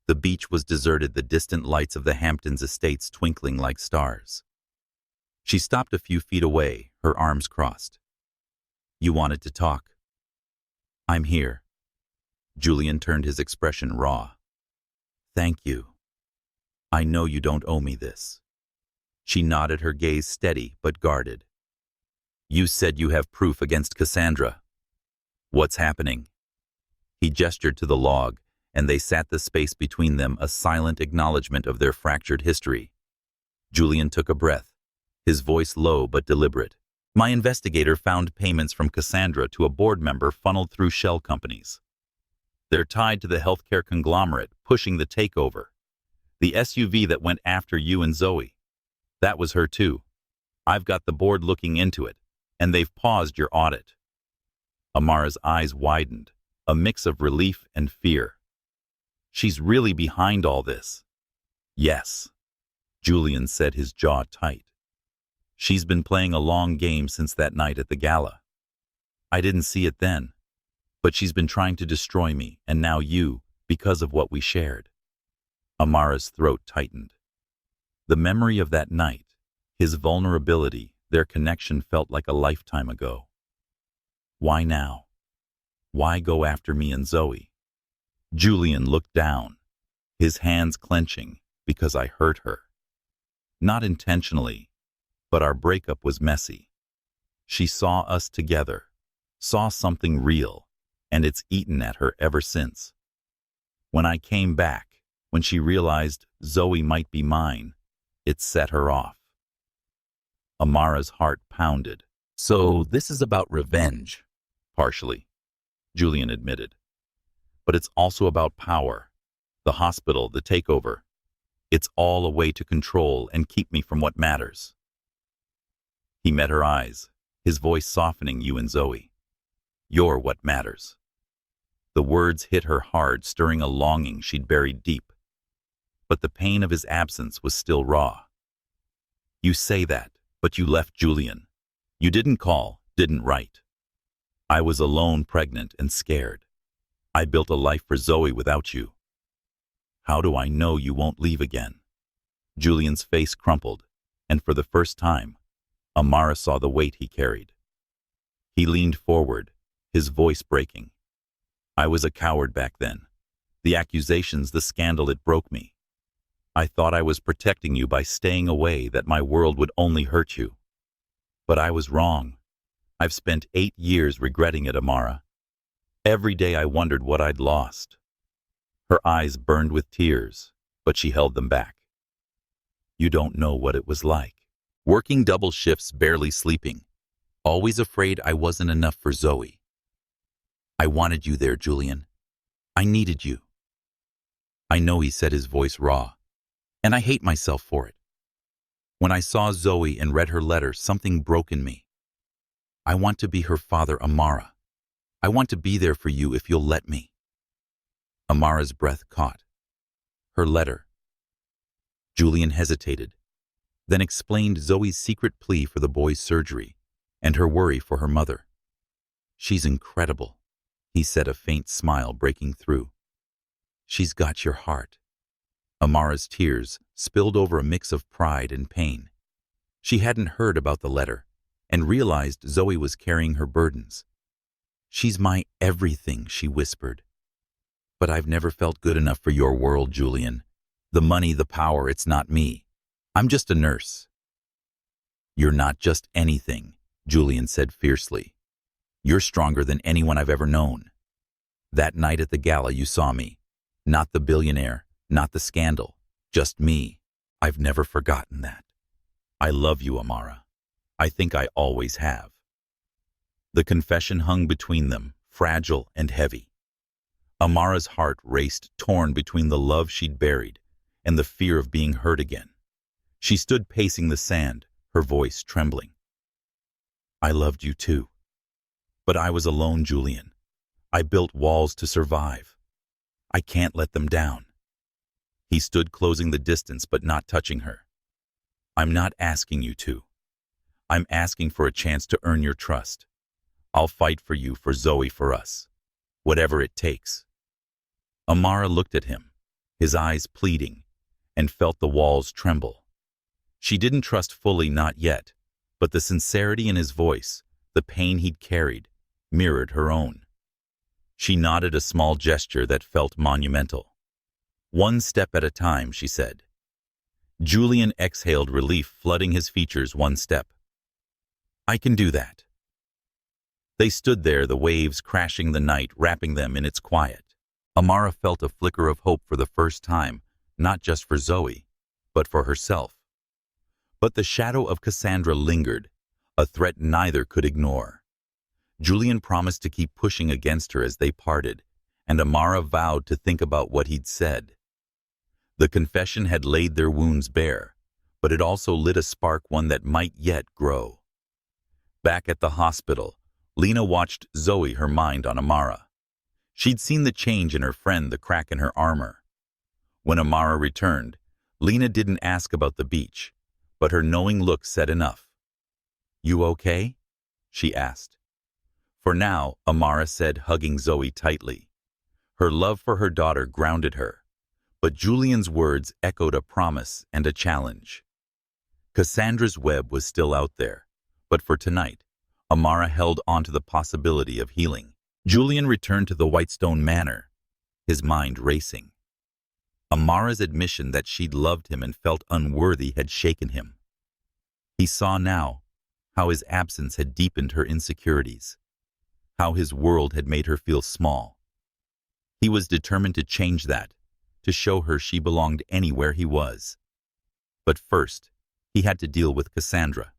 The beach was deserted, the distant lights of the Hamptons estates twinkling like stars. She stopped a few feet away, her arms crossed. You wanted to talk. I'm here. Julian turned, his expression raw. Thank you. I know you don't owe me this. She nodded, her gaze steady but guarded. You said you have proof against Cassandra. What's happening? He gestured to the log, and they sat, the space between them a silent acknowledgement of their fractured history. Julian took a breath, his voice low but deliberate. My investigator found payments from Cassandra to a board member funneled through shell companies. They're tied to the healthcare conglomerate pushing the takeover. The SUV that went after you and Zoe. That was her too. I've got the board looking into it, and they've paused your audit. Amara's eyes widened, a mix of relief and fear. She's really behind all this. Yes, Julian said, his jaw tight. She's been playing a long game since that night at the gala. I didn't see it then, but she's been trying to destroy me, and now you, because of what we shared. Amara's throat tightened. The memory of that night, his vulnerability, their connection felt like a lifetime ago. Why now? Why go after me and Zoe? Julian looked down, his hands clenching because I hurt her. Not intentionally, but our breakup was messy. She saw us together, saw something real, and it's eaten at her ever since. When I came back, when she realized Zoe might be mine, it set her off. Amara's heart pounded. So this is about revenge. Partially, Julian admitted. But it's also about power. The hospital, the takeover. It's all a way to control and keep me from what matters. He met her eyes, his voice softening. You and Zoe. You're what matters. The words hit her hard, stirring a longing she'd buried deep. But the pain of his absence was still raw. You say that, but you left Julian. You didn't call, didn't write. I was alone, pregnant, and scared. I built a life for Zoe without you. How do I know you won't leave again? Julian's face crumpled, and for the first time, Amara saw the weight he carried. He leaned forward, his voice breaking. I was a coward back then. The accusations, the scandal, it broke me. I thought I was protecting you by staying away, that my world would only hurt you. But I was wrong. I've spent 8 years regretting it, Amara. Every day I wondered what I'd lost. Her eyes burned with tears, but she held them back. You don't know what it was like. Working double shifts, barely sleeping. Always afraid I wasn't enough for Zoe. I wanted you there, Julian. I needed you. I know, he said, his voice raw. And I hate myself for it. When I saw Zoe and read her letter, something broke in me. I want to be her father, Amara. I want to be there for you if you'll let me. Amara's breath caught. Her letter. Julian hesitated, then explained Zoe's secret plea for the boy's surgery and her worry for her mother. She's incredible, he said, a faint smile breaking through. She's got your heart. Amara's tears spilled over, a mix of pride and pain. She hadn't heard about the letter and realized Zoe was carrying her burdens. She's my everything, she whispered. But I've never felt good enough for your world, Julian. The money, the power, it's not me. I'm just a nurse. You're not just anything, Julian said fiercely. You're stronger than anyone I've ever known. That night at the gala you saw me. Not the billionaire, not the scandal, just me. I've never forgotten that. I love you, Amara. I think I always have. The confession hung between them, fragile and heavy. Amara's heart raced, torn between the love she'd buried and the fear of being hurt again. She stood pacing the sand, her voice trembling. I loved you too. But I was alone, Julian. I built walls to survive. I can't let them down. He stood, closing the distance but not touching her. I'm not asking you to. I'm asking for a chance to earn your trust. I'll fight for you, for Zoe, for us. Whatever it takes. Amara looked at him, his eyes pleading, and felt the walls tremble. She didn't trust fully, not yet, but the sincerity in his voice, the pain he'd carried, mirrored her own. She nodded, a small gesture that felt monumental. One step at a time, she said. Julian exhaled, relief flooding his features. One step. I can do that. They stood there, the waves crashing the night, wrapping them in its quiet. Amara felt a flicker of hope for the first time, not just for Zoe, but for herself. But the shadow of Cassandra lingered, a threat neither could ignore. Julian promised to keep pushing against her as they parted, and Amara vowed to think about what he'd said. The confession had laid their wounds bare, but it also lit a spark, one that might yet grow. Back at the hospital, Lena watched Zoe, her mind on Amara. She'd seen the change in her friend, the crack in her armor. When Amara returned, Lena didn't ask about the beach, but her knowing look said enough. You okay? She asked. For now, Amara said, hugging Zoe tightly. Her love for her daughter grounded her, but Julian's words echoed a promise and a challenge. Cassandra's web was still out there, but for tonight, Amara held on to the possibility of healing. Julian returned to the Whitestone Manor, his mind racing. Amara's admission that she'd loved him and felt unworthy had shaken him. He saw now how his absence had deepened her insecurities, how his world had made her feel small. He was determined to change that, to show her she belonged anywhere he was. But first, he had to deal with Cassandra.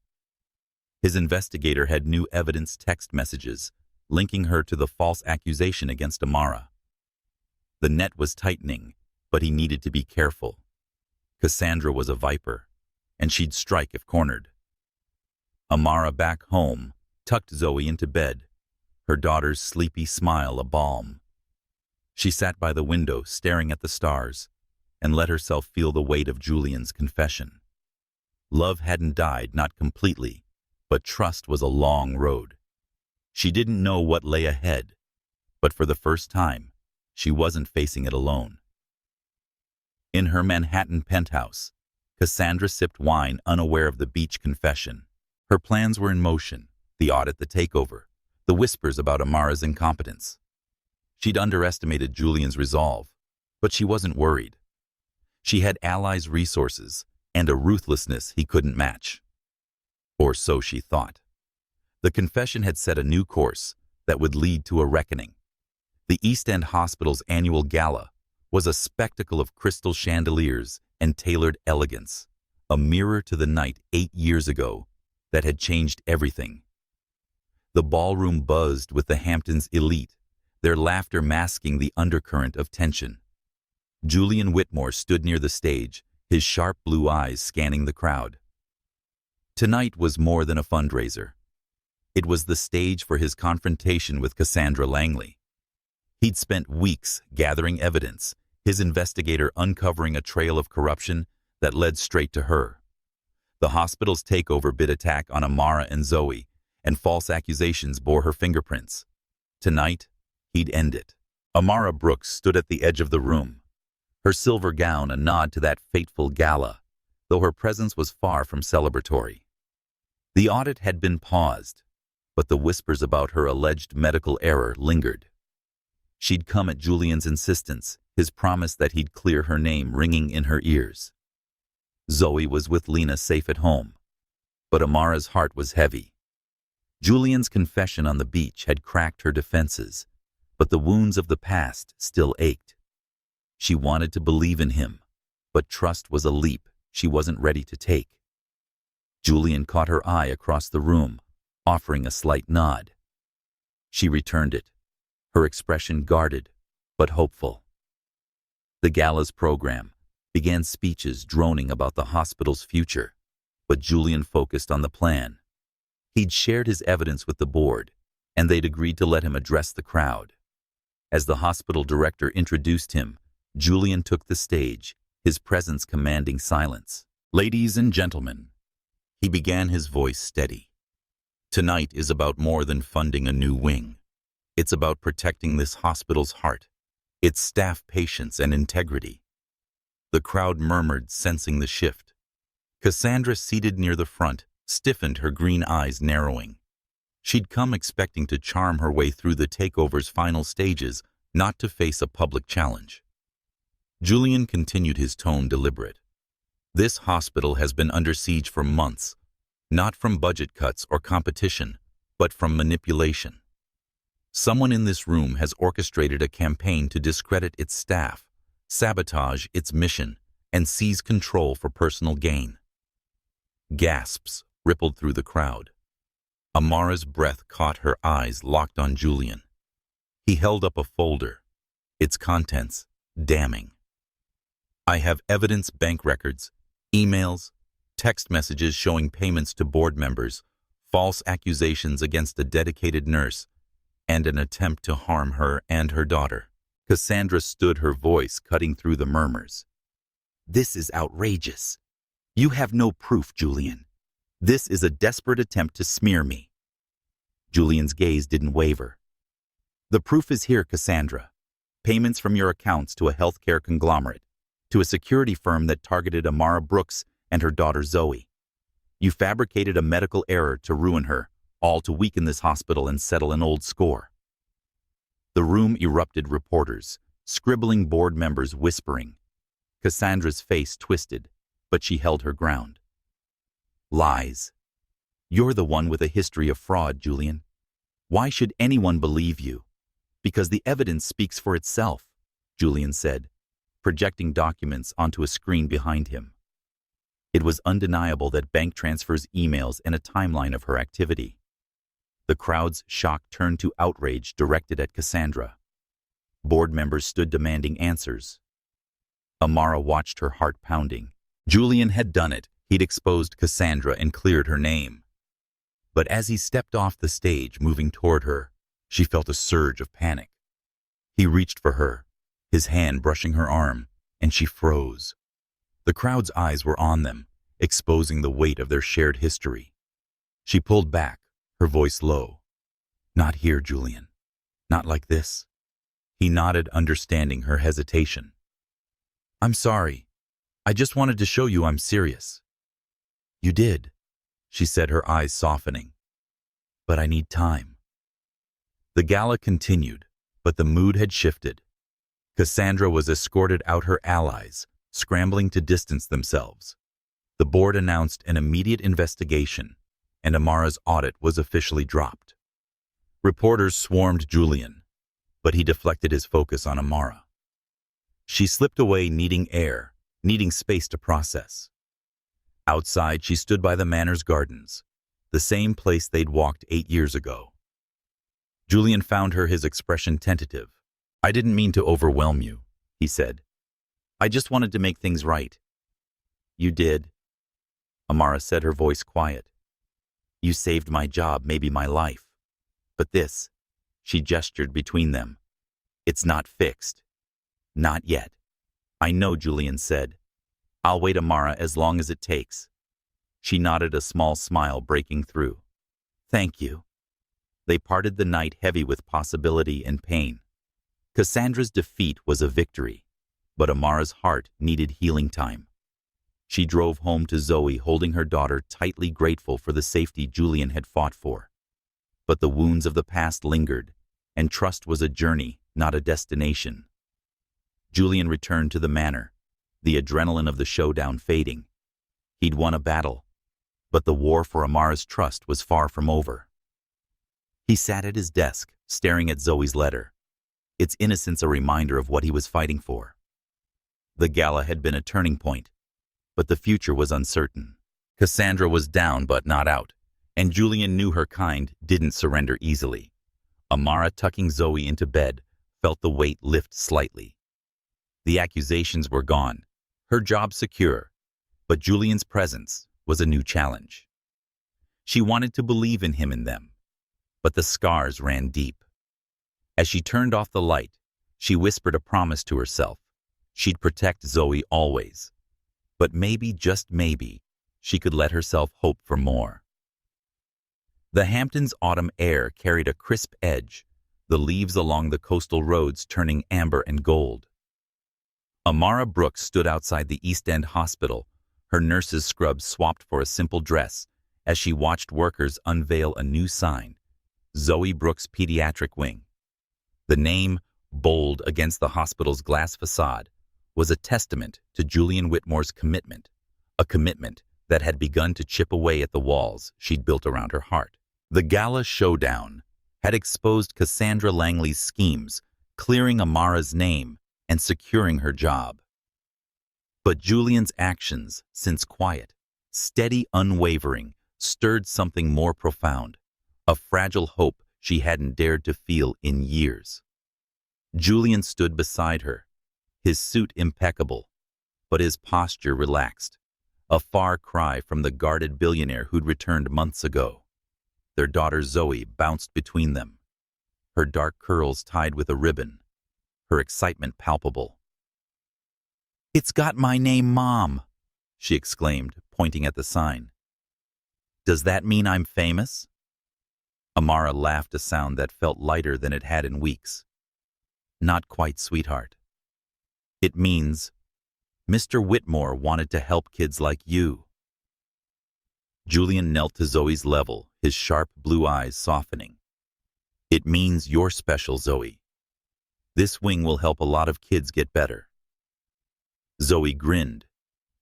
His investigator had new evidence text messages, linking her to the false accusation against Amara. The net was tightening, but he needed to be careful. Cassandra was a viper, and she'd strike if cornered. Amara, back home, tucked Zoe into bed, her daughter's sleepy smile a balm. She sat by the window, staring at the stars, and let herself feel the weight of Julian's confession. Love hadn't died, not completely, but trust was a long road. She didn't know what lay ahead, but for the first time, she wasn't facing it alone. In her Manhattan penthouse, Cassandra sipped wine, unaware of the beach confession. Her plans were in motion: the audit, the takeover, the whispers about Amara's incompetence. She'd underestimated Julian's resolve, but she wasn't worried. She had allies' resources and a ruthlessness he couldn't match. Or so she thought. The confession had set a new course that would lead to a reckoning. The East End Hospital's annual gala was a spectacle of crystal chandeliers and tailored elegance, a mirror to the night 8 years ago that had changed everything. The ballroom buzzed with the Hamptons elite, their laughter masking the undercurrent of tension. Julian Whitmore stood near the stage, his sharp blue eyes scanning the crowd. Tonight was more than a fundraiser. It was the stage for his confrontation with Cassandra Langley. He'd spent weeks gathering evidence, his investigator uncovering a trail of corruption that led straight to her. The hospital's takeover bid attack on Amara and Zoe, and false accusations bore her fingerprints. Tonight, he'd end it. Amara Brooks stood at the edge of the room, her silver gown a nod to that fateful gala, though her presence was far from celebratory. The audit had been paused, but the whispers about her alleged medical error lingered. She'd come at Julian's insistence, his promise that he'd clear her name ringing in her ears. Zoe was with Lena, safe at home, but Amara's heart was heavy. Julian's confession on the beach had cracked her defenses, but the wounds of the past still ached. She wanted to believe in him, but trust was a leap she wasn't ready to take. Julian caught her eye across the room, offering a slight nod. She returned it, her expression guarded but hopeful. The gala's program began speeches droning about the hospital's future, but Julian focused on the plan. He'd shared his evidence with the board, and they'd agreed to let him address the crowd. As the hospital director introduced him, Julian took the stage, his presence commanding silence. "Ladies and gentlemen," he began, his voice steady. "Tonight is about more than funding a new wing. It's about protecting this hospital's heart, its staff, patience, and integrity." The crowd murmured, sensing the shift. Cassandra, seated near the front, stiffened, her green eyes narrowing. She'd come expecting to charm her way through the takeover's final stages, not to face a public challenge. Julian continued, his tone deliberate. "This hospital has been under siege for months, not from budget cuts or competition, but from manipulation. Someone in this room has orchestrated a campaign to discredit its staff, sabotage its mission, and seize control for personal gain." Gasps rippled through the crowd. Amara's breath caught, her eyes locked on Julian. He held up a folder, its contents damning. "I have evidence, bank records, emails, text messages showing payments to board members, false accusations against a dedicated nurse, and an attempt to harm her and her daughter." Cassandra stood, her voice cutting through the murmurs. "This is outrageous. You have no proof, Julian. This is a desperate attempt to smear me." Julian's gaze didn't waver. "The proof is here, Cassandra. Payments from your accounts to a healthcare conglomerate, to a security firm that targeted Amara Brooks and her daughter Zoe. You fabricated a medical error to ruin her, all to weaken this hospital and settle an old score." The room erupted, reporters, scribbling, board members whispering. Cassandra's face twisted, but she held her ground. Lies. You're the one with a history of fraud, Julian. Why should anyone believe you? Because the evidence speaks for itself, Julian said, projecting documents onto a screen behind him. It was undeniable that bank transfers, emails, and a timeline of her activity. The crowd's shock turned to outrage directed at Cassandra. Board members stood demanding answers. Amara watched, her heart pounding. Julian had done it. He'd exposed Cassandra and cleared her name. But as he stepped off the stage, moving toward her, she felt a surge of panic. He reached for her, his hand brushing her arm, and she froze. The crowd's eyes were on them, exposing the weight of their shared history. She pulled back, her voice low. Not here, Julian. Not like this. He nodded, understanding her hesitation. I'm sorry. I just wanted to show you I'm serious. You did, she said, her eyes softening. But I need time. The gala continued, but the mood had shifted. Cassandra was escorted out, her allies scrambling to distance themselves. The board announced an immediate investigation, and Amara's audit was officially dropped. Reporters swarmed Julian, but he deflected his focus on Amara. She slipped away, needing air, needing space to process. Outside, she stood by the manor's gardens, the same place they'd walked 8 years ago. Julian found her, his expression tentative. I didn't mean to overwhelm you, he said. I just wanted to make things right. You did, Amara said, her voice quiet. You saved my job, maybe my life. But this, she gestured between them. It's not fixed. Not yet. I know, Julian said. I'll wait, Amara, as long as it takes. She nodded, a small smile breaking through. Thank you. They parted, the night heavy with possibility and pain. Cassandra's defeat was a victory, but Amara's heart needed healing time. She drove home to Zoe, holding her daughter tightly, grateful for the safety Julian had fought for. But the wounds of the past lingered, and trust was a journey, not a destination. Julian returned to the manor, the adrenaline of the showdown fading. He'd won a battle, but the war for Amara's trust was far from over. He sat at his desk, staring at Zoe's letter, its innocence a reminder of what he was fighting for. The gala had been a turning point, but the future was uncertain. Cassandra was down but not out, and Julian knew her kind didn't surrender easily. Amara, tucking Zoe into bed, felt the weight lift slightly. The accusations were gone, her job secure, but Julian's presence was a new challenge. She wanted to believe in him and them, but the scars ran deep. As she turned off the light, she whispered a promise to herself. She'd protect Zoe always. But maybe, just maybe, she could let herself hope for more. The Hamptons' autumn air carried a crisp edge, the leaves along the coastal roads turning amber and gold. Amara Brooks stood outside the East End hospital, her nurse's scrubs swapped for a simple dress, as she watched workers unveil a new sign, Zoe Brooks Pediatric Wing. The name, bold against the hospital's glass facade, was a testament to Julian Whitmore's commitment, a commitment that had begun to chip away at the walls she'd built around her heart. The gala showdown had exposed Cassandra Langley's schemes, clearing Amara's name and securing her job. But Julian's actions, since quiet, steady, unwavering, stirred something more profound, a fragile hope she hadn't dared to feel in years. Julian stood beside her, his suit impeccable, but his posture relaxed, a far cry from the guarded billionaire who'd returned months ago. Their daughter Zoe bounced between them, her dark curls tied with a ribbon, her excitement palpable. "It's got my name, Mom," she exclaimed, pointing at the sign. "Does that mean I'm famous?" Amara laughed, a sound that felt lighter than it had in weeks. "Not quite, sweetheart. It means Mr. Whitmore wanted to help kids like you." Julian knelt to Zoe's level, his sharp blue eyes softening. "It means you're special, Zoe. This wing will help a lot of kids get better." Zoe grinned,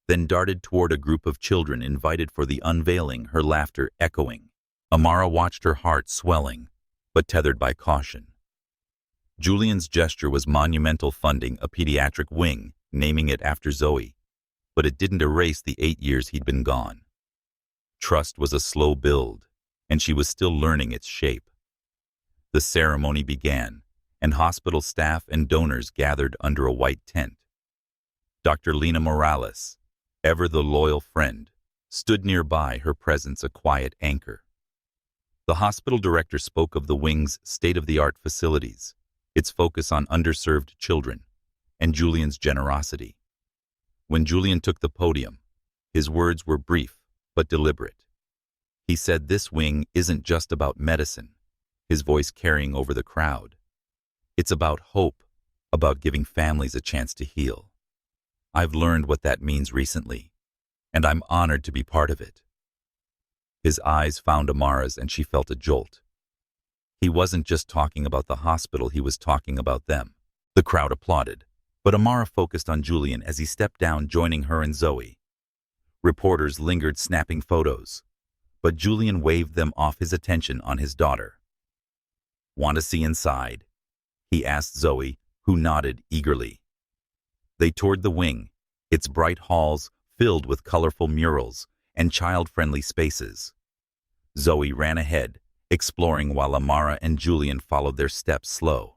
then darted toward a group of children invited for the unveiling, her laughter echoing. Amara watched, her heart swelling, but tethered by caution. Julian's gesture was monumental, funding a pediatric wing, naming it after Zoe, but it didn't erase the 8 years he'd been gone. Trust was a slow build, and she was still learning its shape. The ceremony began, and hospital staff and donors gathered under a white tent. Dr. Lena Morales, ever the loyal friend, stood nearby, her presence a quiet anchor. The hospital director spoke of the wing's state-of-the-art facilities, its focus on underserved children, and Julian's generosity. When Julian took the podium, his words were brief but deliberate. He said this wing isn't just about medicine, his voice carrying over the crowd. It's about hope, about giving families a chance to heal. I've learned what that means recently, and I'm honored to be part of it. His eyes found Amara's, and she felt a jolt. He wasn't just talking about the hospital, he was talking about them. The crowd applauded, but Amara focused on Julian as he stepped down, joining her and Zoe. Reporters lingered, snapping photos, but Julian waved them off, his attention on his daughter. "Want to see inside?" he asked Zoe, who nodded eagerly. They toured the wing, its bright halls filled with colorful murals and child-friendly spaces. Zoe ran ahead, exploring, while Amara and Julian followed, their steps slow.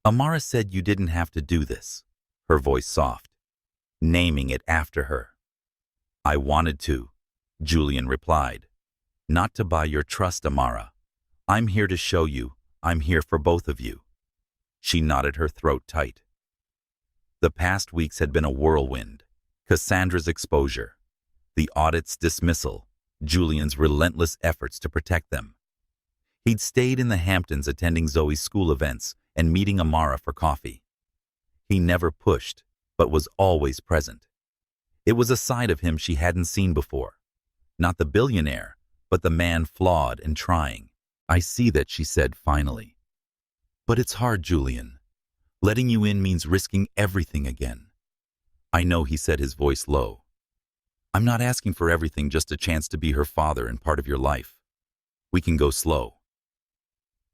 "Amara said you didn't have to do this," her voice soft, naming it after her. "I wanted to," Julian replied. "Not to buy your trust, Amara. I'm here to show you. I'm here for both of you." She nodded, her throat tight. The past weeks had been a whirlwind. Cassandra's exposure, the audit's dismissal, Julian's relentless efforts to protect them. He'd stayed in the Hamptons, attending Zoe's school events and meeting Amara for coffee. He never pushed, but was always present. It was a side of him she hadn't seen before. Not the billionaire, but the man flawed and trying. "I see that," she said finally. "But it's hard, Julian. Letting you in means risking everything again." "I know," he said, his voice low. "I'm not asking for everything, just a chance to be her father and part of your life. We can go slow."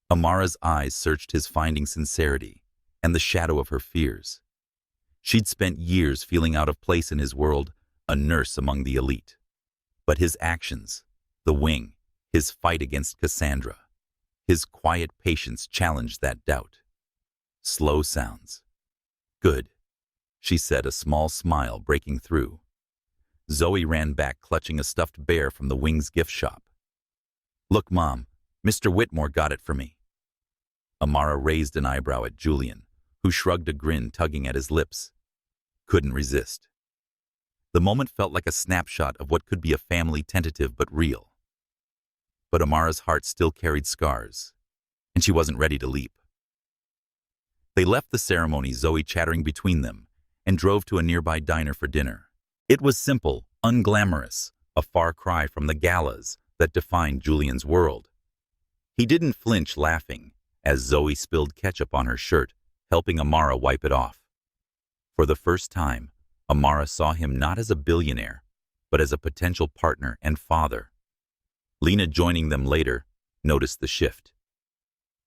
Amara's eyes searched his, finding sincerity and the shadow of her fears. She'd spent years feeling out of place in his world, a nurse among the elite. But his actions, the wing, his fight against Cassandra, his quiet patience challenged that doubt. "Slow sounds. Good," she said, a small smile breaking through. Zoe ran back, clutching a stuffed bear from the wing's gift shop. "Look, Mom, Mr. Whitmore got it for me." Amara raised an eyebrow at Julian, who shrugged, a grin tugging at his lips. Couldn't resist. The moment felt like a snapshot of what could be a family, tentative but real. But Amara's heart still carried scars, and she wasn't ready to leap. They left the ceremony, Zoe chattering between them, and drove to a nearby diner for dinner. It was simple, unglamorous, a far cry from the galas that defined Julian's world. He didn't flinch, laughing as Zoe spilled ketchup on her shirt, helping Amara wipe it off. For the first time, Amara saw him not as a billionaire, but as a potential partner and father. Lena, joining them later, noticed the shift.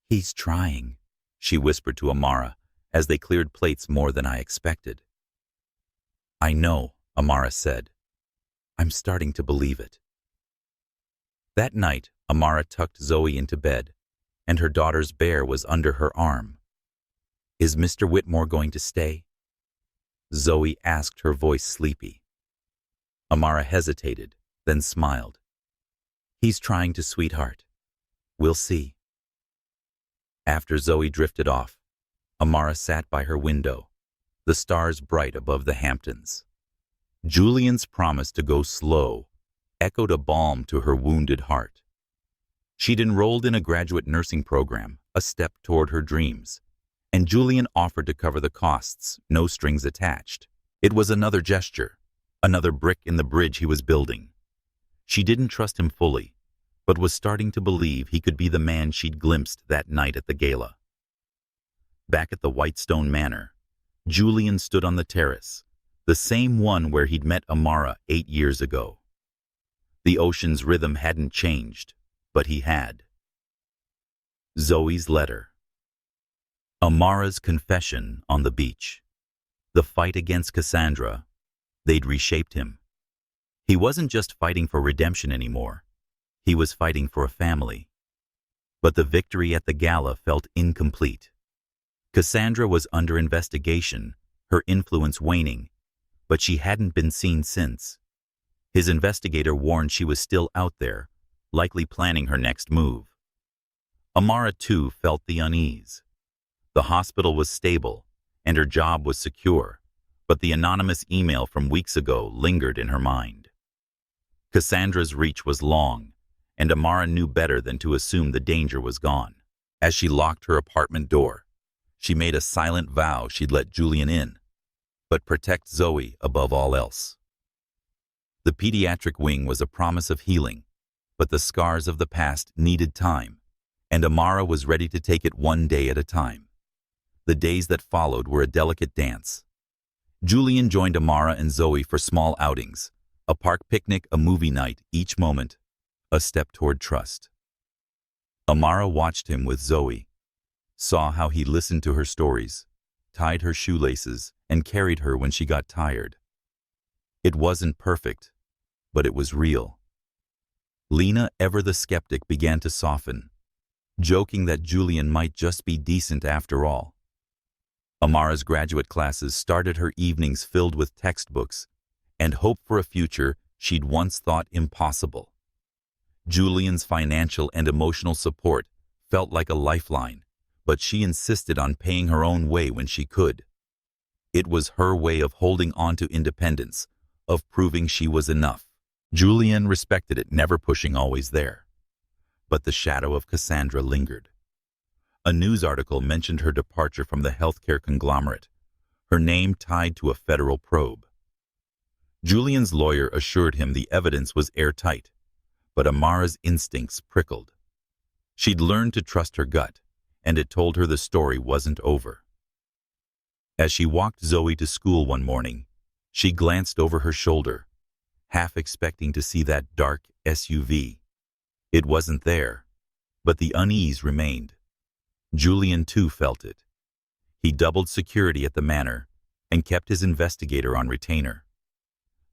"He's trying," she whispered to Amara as they cleared plates. "More than I expected." "I know," Amara said. "I'm starting to believe it." That night, Amara tucked Zoe into bed, and her daughter's bear was under her arm. "Is Mr. Whitmore going to stay?" Zoe asked, her voice sleepy. Amara hesitated, then smiled. "He's trying to, sweetheart. We'll see." After Zoe drifted off, Amara sat by her window, the stars bright above the Hamptons. Julian's promise to go slow echoed a balm to her wounded heart. She'd enrolled in a graduate nursing program, a step toward her dreams, and Julian offered to cover the costs, no strings attached. It was another gesture, another brick in the bridge he was building. She didn't trust him fully, but was starting to believe he could be the man she'd glimpsed that night at the gala. Back at the Whitestone Manor, Julian stood on the terrace, the same one where he'd met Amara 8 years ago. The ocean's rhythm hadn't changed, but he had. Zoe's letter. Amara's confession on the beach. The fight against Cassandra. They'd reshaped him. He wasn't just fighting for redemption anymore. He was fighting for a family. But the victory at the gala felt incomplete. Cassandra was under investigation, her influence waning, but she hadn't been seen since. His investigator warned she was still out there, likely planning her next move. Amara, too, felt the unease. The hospital was stable, and her job was secure, but the anonymous email from weeks ago lingered in her mind. Cassandra's reach was long, and Amara knew better than to assume the danger was gone. As she locked her apartment door, she made a silent vow she'd let Julian in, but protect Zoe above all else. The pediatric wing was a promise of healing, but the scars of the past needed time, and Amara was ready to take it one day at a time. The days that followed were a delicate dance. Julian joined Amara and Zoe for small outings, a park picnic, a movie night, each moment a step toward trust. Amara watched him with Zoe, saw how he listened to her stories, tied her shoelaces, and carried her when she got tired. It wasn't perfect, but it was real. Lena, ever the skeptic, began to soften, joking that Julian might just be decent after all. Amara's graduate classes started her evenings filled with textbooks and hope for a future she'd once thought impossible. Julian's financial and emotional support felt like a lifeline, but she insisted on paying her own way when she could. It was her way of holding on to independence, of proving she was enough. Julian respected it, never pushing, always there. But the shadow of Cassandra lingered. A news article mentioned her departure from the healthcare conglomerate, her name tied to a federal probe. Julian's lawyer assured him the evidence was airtight, but Amara's instincts prickled. She'd learned to trust her gut, and it told her the story wasn't over. As she walked Zoe to school one morning, she glanced over her shoulder, half expecting to see that dark SUV. It wasn't there, but the unease remained. Julian, too, felt it. He doubled security at the manor and kept his investigator on retainer.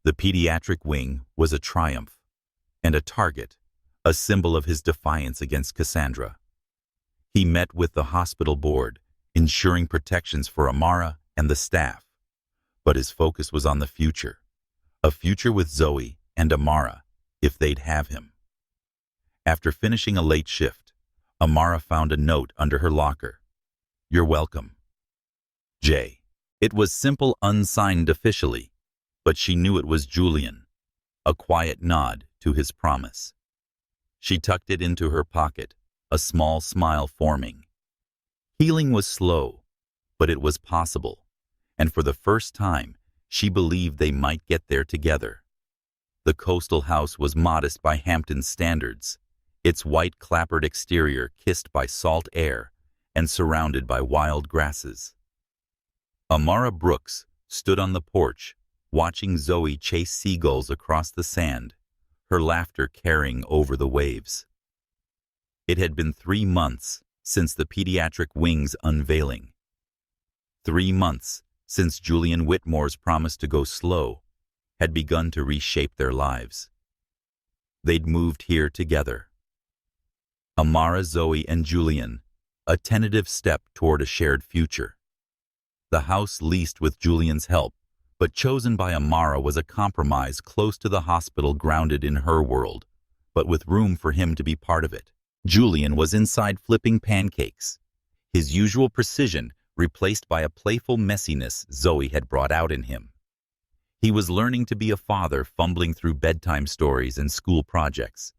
The pediatric wing was a triumph and a target, a symbol of his defiance against Cassandra. He met with the hospital board, ensuring protections for Amara and the staff, but his focus was on the future, a future with Zoe and Amara, if they'd have him. After finishing a late shift, Amara found a note under her locker. "You're welcome. J." It was simple, unsigned officially, but she knew it was Julian, a quiet nod to his promise. She tucked it into her pocket, a small smile forming. Healing was slow, but it was possible, and for the first time, she believed they might get there together. The coastal house was modest by Hamptons standards, its white clapboard exterior kissed by salt air and surrounded by wild grasses. Amara Brooks stood on the porch, watching Zoe chase seagulls across the sand, her laughter carrying over the waves. It had been 3 months since the pediatric wing's unveiling. 3 months since Julian Whitmore's promise to go slow had begun to reshape their lives. They'd moved here together. Amara, Zoe, and Julian, a tentative step toward a shared future. The house leased with Julian's help, but chosen by Amara was a compromise close to the hospital, grounded in her world, but with room for him to be part of it. Julian was inside flipping pancakes, his usual precision replaced by a playful messiness Zoe had brought out in him. He was learning to be a father, fumbling through bedtime stories and school projects,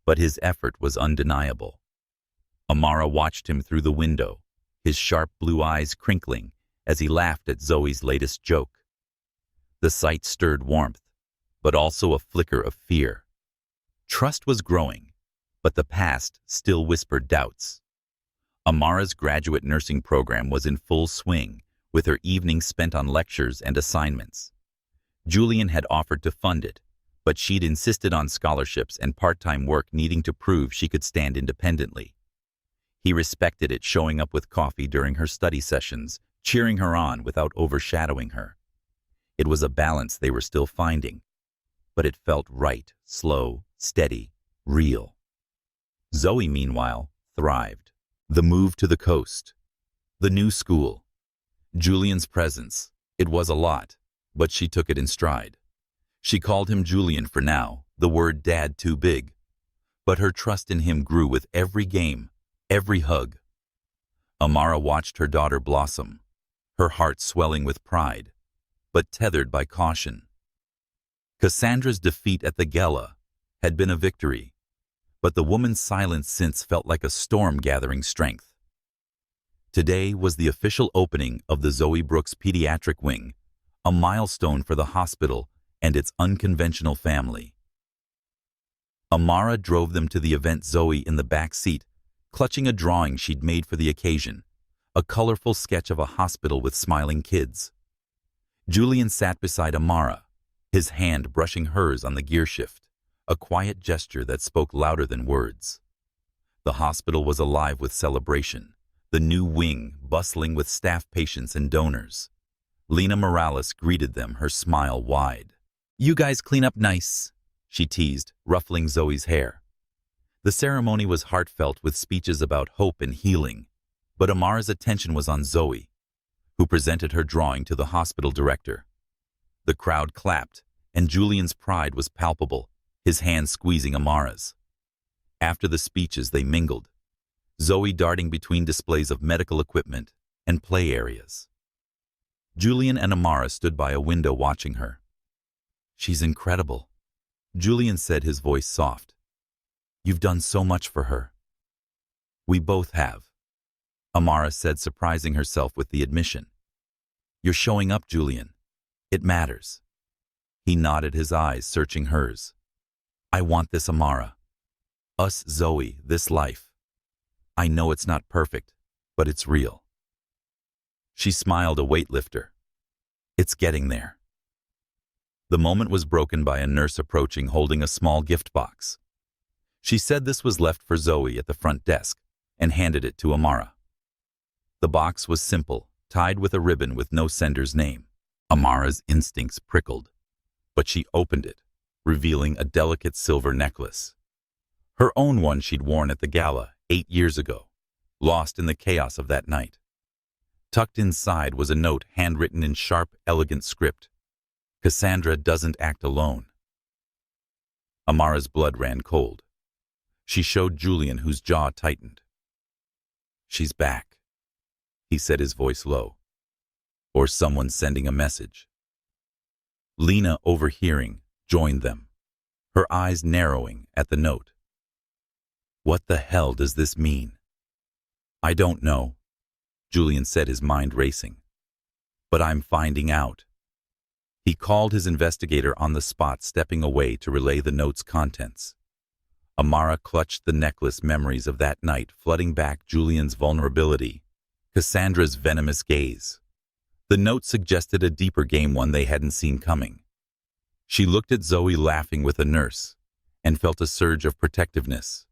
but his effort was undeniable. Amara watched him through the window, his sharp blue eyes crinkling as he laughed at Zoe's latest joke. The sight stirred warmth, but also a flicker of fear. Trust was growing, but the past still whispered doubts. Amara's graduate nursing program was in full swing, with her evenings spent on lectures and assignments. Julian had offered to fund it, but she'd insisted on scholarships and part-time work, needing to prove she could stand independently. He respected it, showing up with coffee during her study sessions, cheering her on without overshadowing her. It was a balance they were still finding, but it felt right, slow, steady, real. Zoe, meanwhile, thrived. The move to the coast, the new school, Julian's presence. It was a lot, but she took it in stride. She called him Julian for now, the word dad too big. But her trust in him grew with every game, every hug. Amara watched her daughter blossom, her heart swelling with pride, but tethered by caution. Cassandra's defeat at the gala had been a victory, but the woman's silence since felt like a storm gathering strength. Today was the official opening of the Zoe Brooks Pediatric Wing, a milestone for the hospital and its unconventional family. Amara drove them to the event, Zoe in the back seat, clutching a drawing she'd made for the occasion, a colorful sketch of a hospital with smiling kids. Julian sat beside Amara, his hand brushing hers on the gear shift, a quiet gesture that spoke louder than words. The hospital was alive with celebration, the new wing bustling with staff, patients, and donors. Lena Morales greeted them, her smile wide. "You guys clean up nice," she teased, ruffling Zoe's hair. The ceremony was heartfelt with speeches about hope and healing, but Amara's attention was on Zoe, who presented her drawing to the hospital director. The crowd clapped, and Julian's pride was palpable, his hand squeezing Amara's. After the speeches, they mingled, Zoe darting between displays of medical equipment and play areas. Julian and Amara stood by a window watching her. "She's incredible," Julian said, his voice soft. "You've done so much for her." "We both have," Amara said, surprising herself with the admission. "You're showing up, Julian. It matters." He nodded, his eyes searching hers. "I want this, Amara. Us, Zoe, this life. I know it's not perfect, but it's real." She smiled, a weightlifter. "It's getting there." The moment was broken by a nurse approaching, holding a small gift box. She said this was left for Zoe at the front desk and handed it to Amara. The box was simple, tied with a ribbon with no sender's name. Amara's instincts prickled, but she opened it, revealing a delicate silver necklace. Her own one she'd worn at the gala 8 years ago, lost in the chaos of that night. Tucked inside was a note handwritten in sharp, elegant script. "Cassandra doesn't act alone." Amara's blood ran cold. She showed Julian, whose jaw tightened. "She's back," he said, his voice low. "Or someone sending a message." Lena, overhearing, joined them, her eyes narrowing at the note. "What the hell does this mean?" "I don't know," Julian said, his mind racing. "But I'm finding out." He called his investigator on the spot, stepping away to relay the note's contents. Amara clutched the necklace, memories of that night flooding back, Julian's vulnerability, Cassandra's venomous gaze. The note suggested a deeper game, one they hadn't seen coming. She looked at Zoe laughing with a nurse and felt a surge of protectiveness.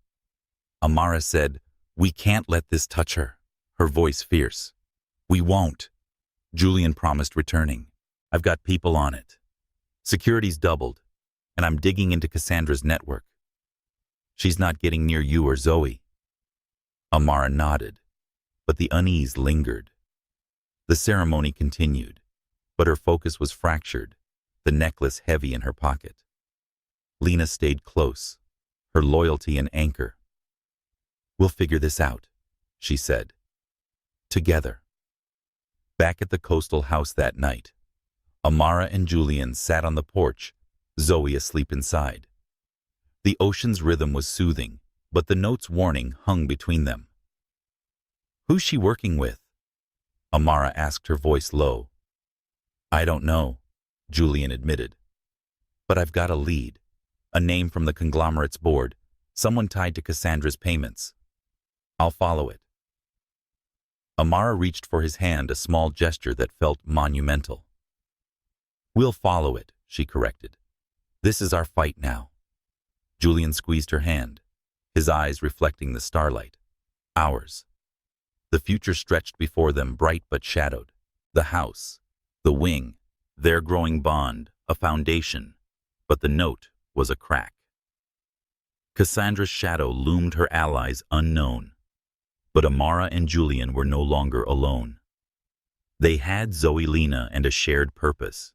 Amara said, "We can't let this touch her," her voice fierce. "We won't," Julian promised, returning. "I've got people on it. Security's doubled, and I'm digging into Cassandra's network. She's not getting near you or Zoe." Amara nodded, but the unease lingered. The ceremony continued, but her focus was fractured, the necklace heavy in her pocket. Lena stayed close, her loyalty an anchor. "We'll figure this out," she said. "Together." Back at the coastal house that night, Amara and Julian sat on the porch, Zoe asleep inside. The ocean's rhythm was soothing, but the note's warning hung between them. "Who's she working with?" Amara asked, her voice low. "I don't know," Julian admitted. "But I've got a lead, a name from the conglomerate's board, someone tied to Cassandra's payments. I'll follow it." Amara reached for his hand, a small gesture that felt monumental. "We'll follow it," she corrected. This is our fight now. Julian squeezed her hand, his eyes reflecting the starlight. Ours. The future stretched before them, bright but shadowed. The house, the wing, their growing bond, a foundation, but the note was a crack. Cassandra's shadow loomed, her allies unknown. But Amara and Julian were no longer alone. They had Zoelina and a shared purpose.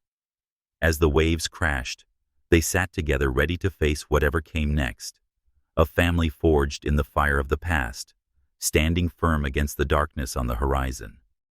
As the waves crashed, they sat together, ready to face whatever came next. A family forged in the fire of the past, standing firm against the darkness on the horizon.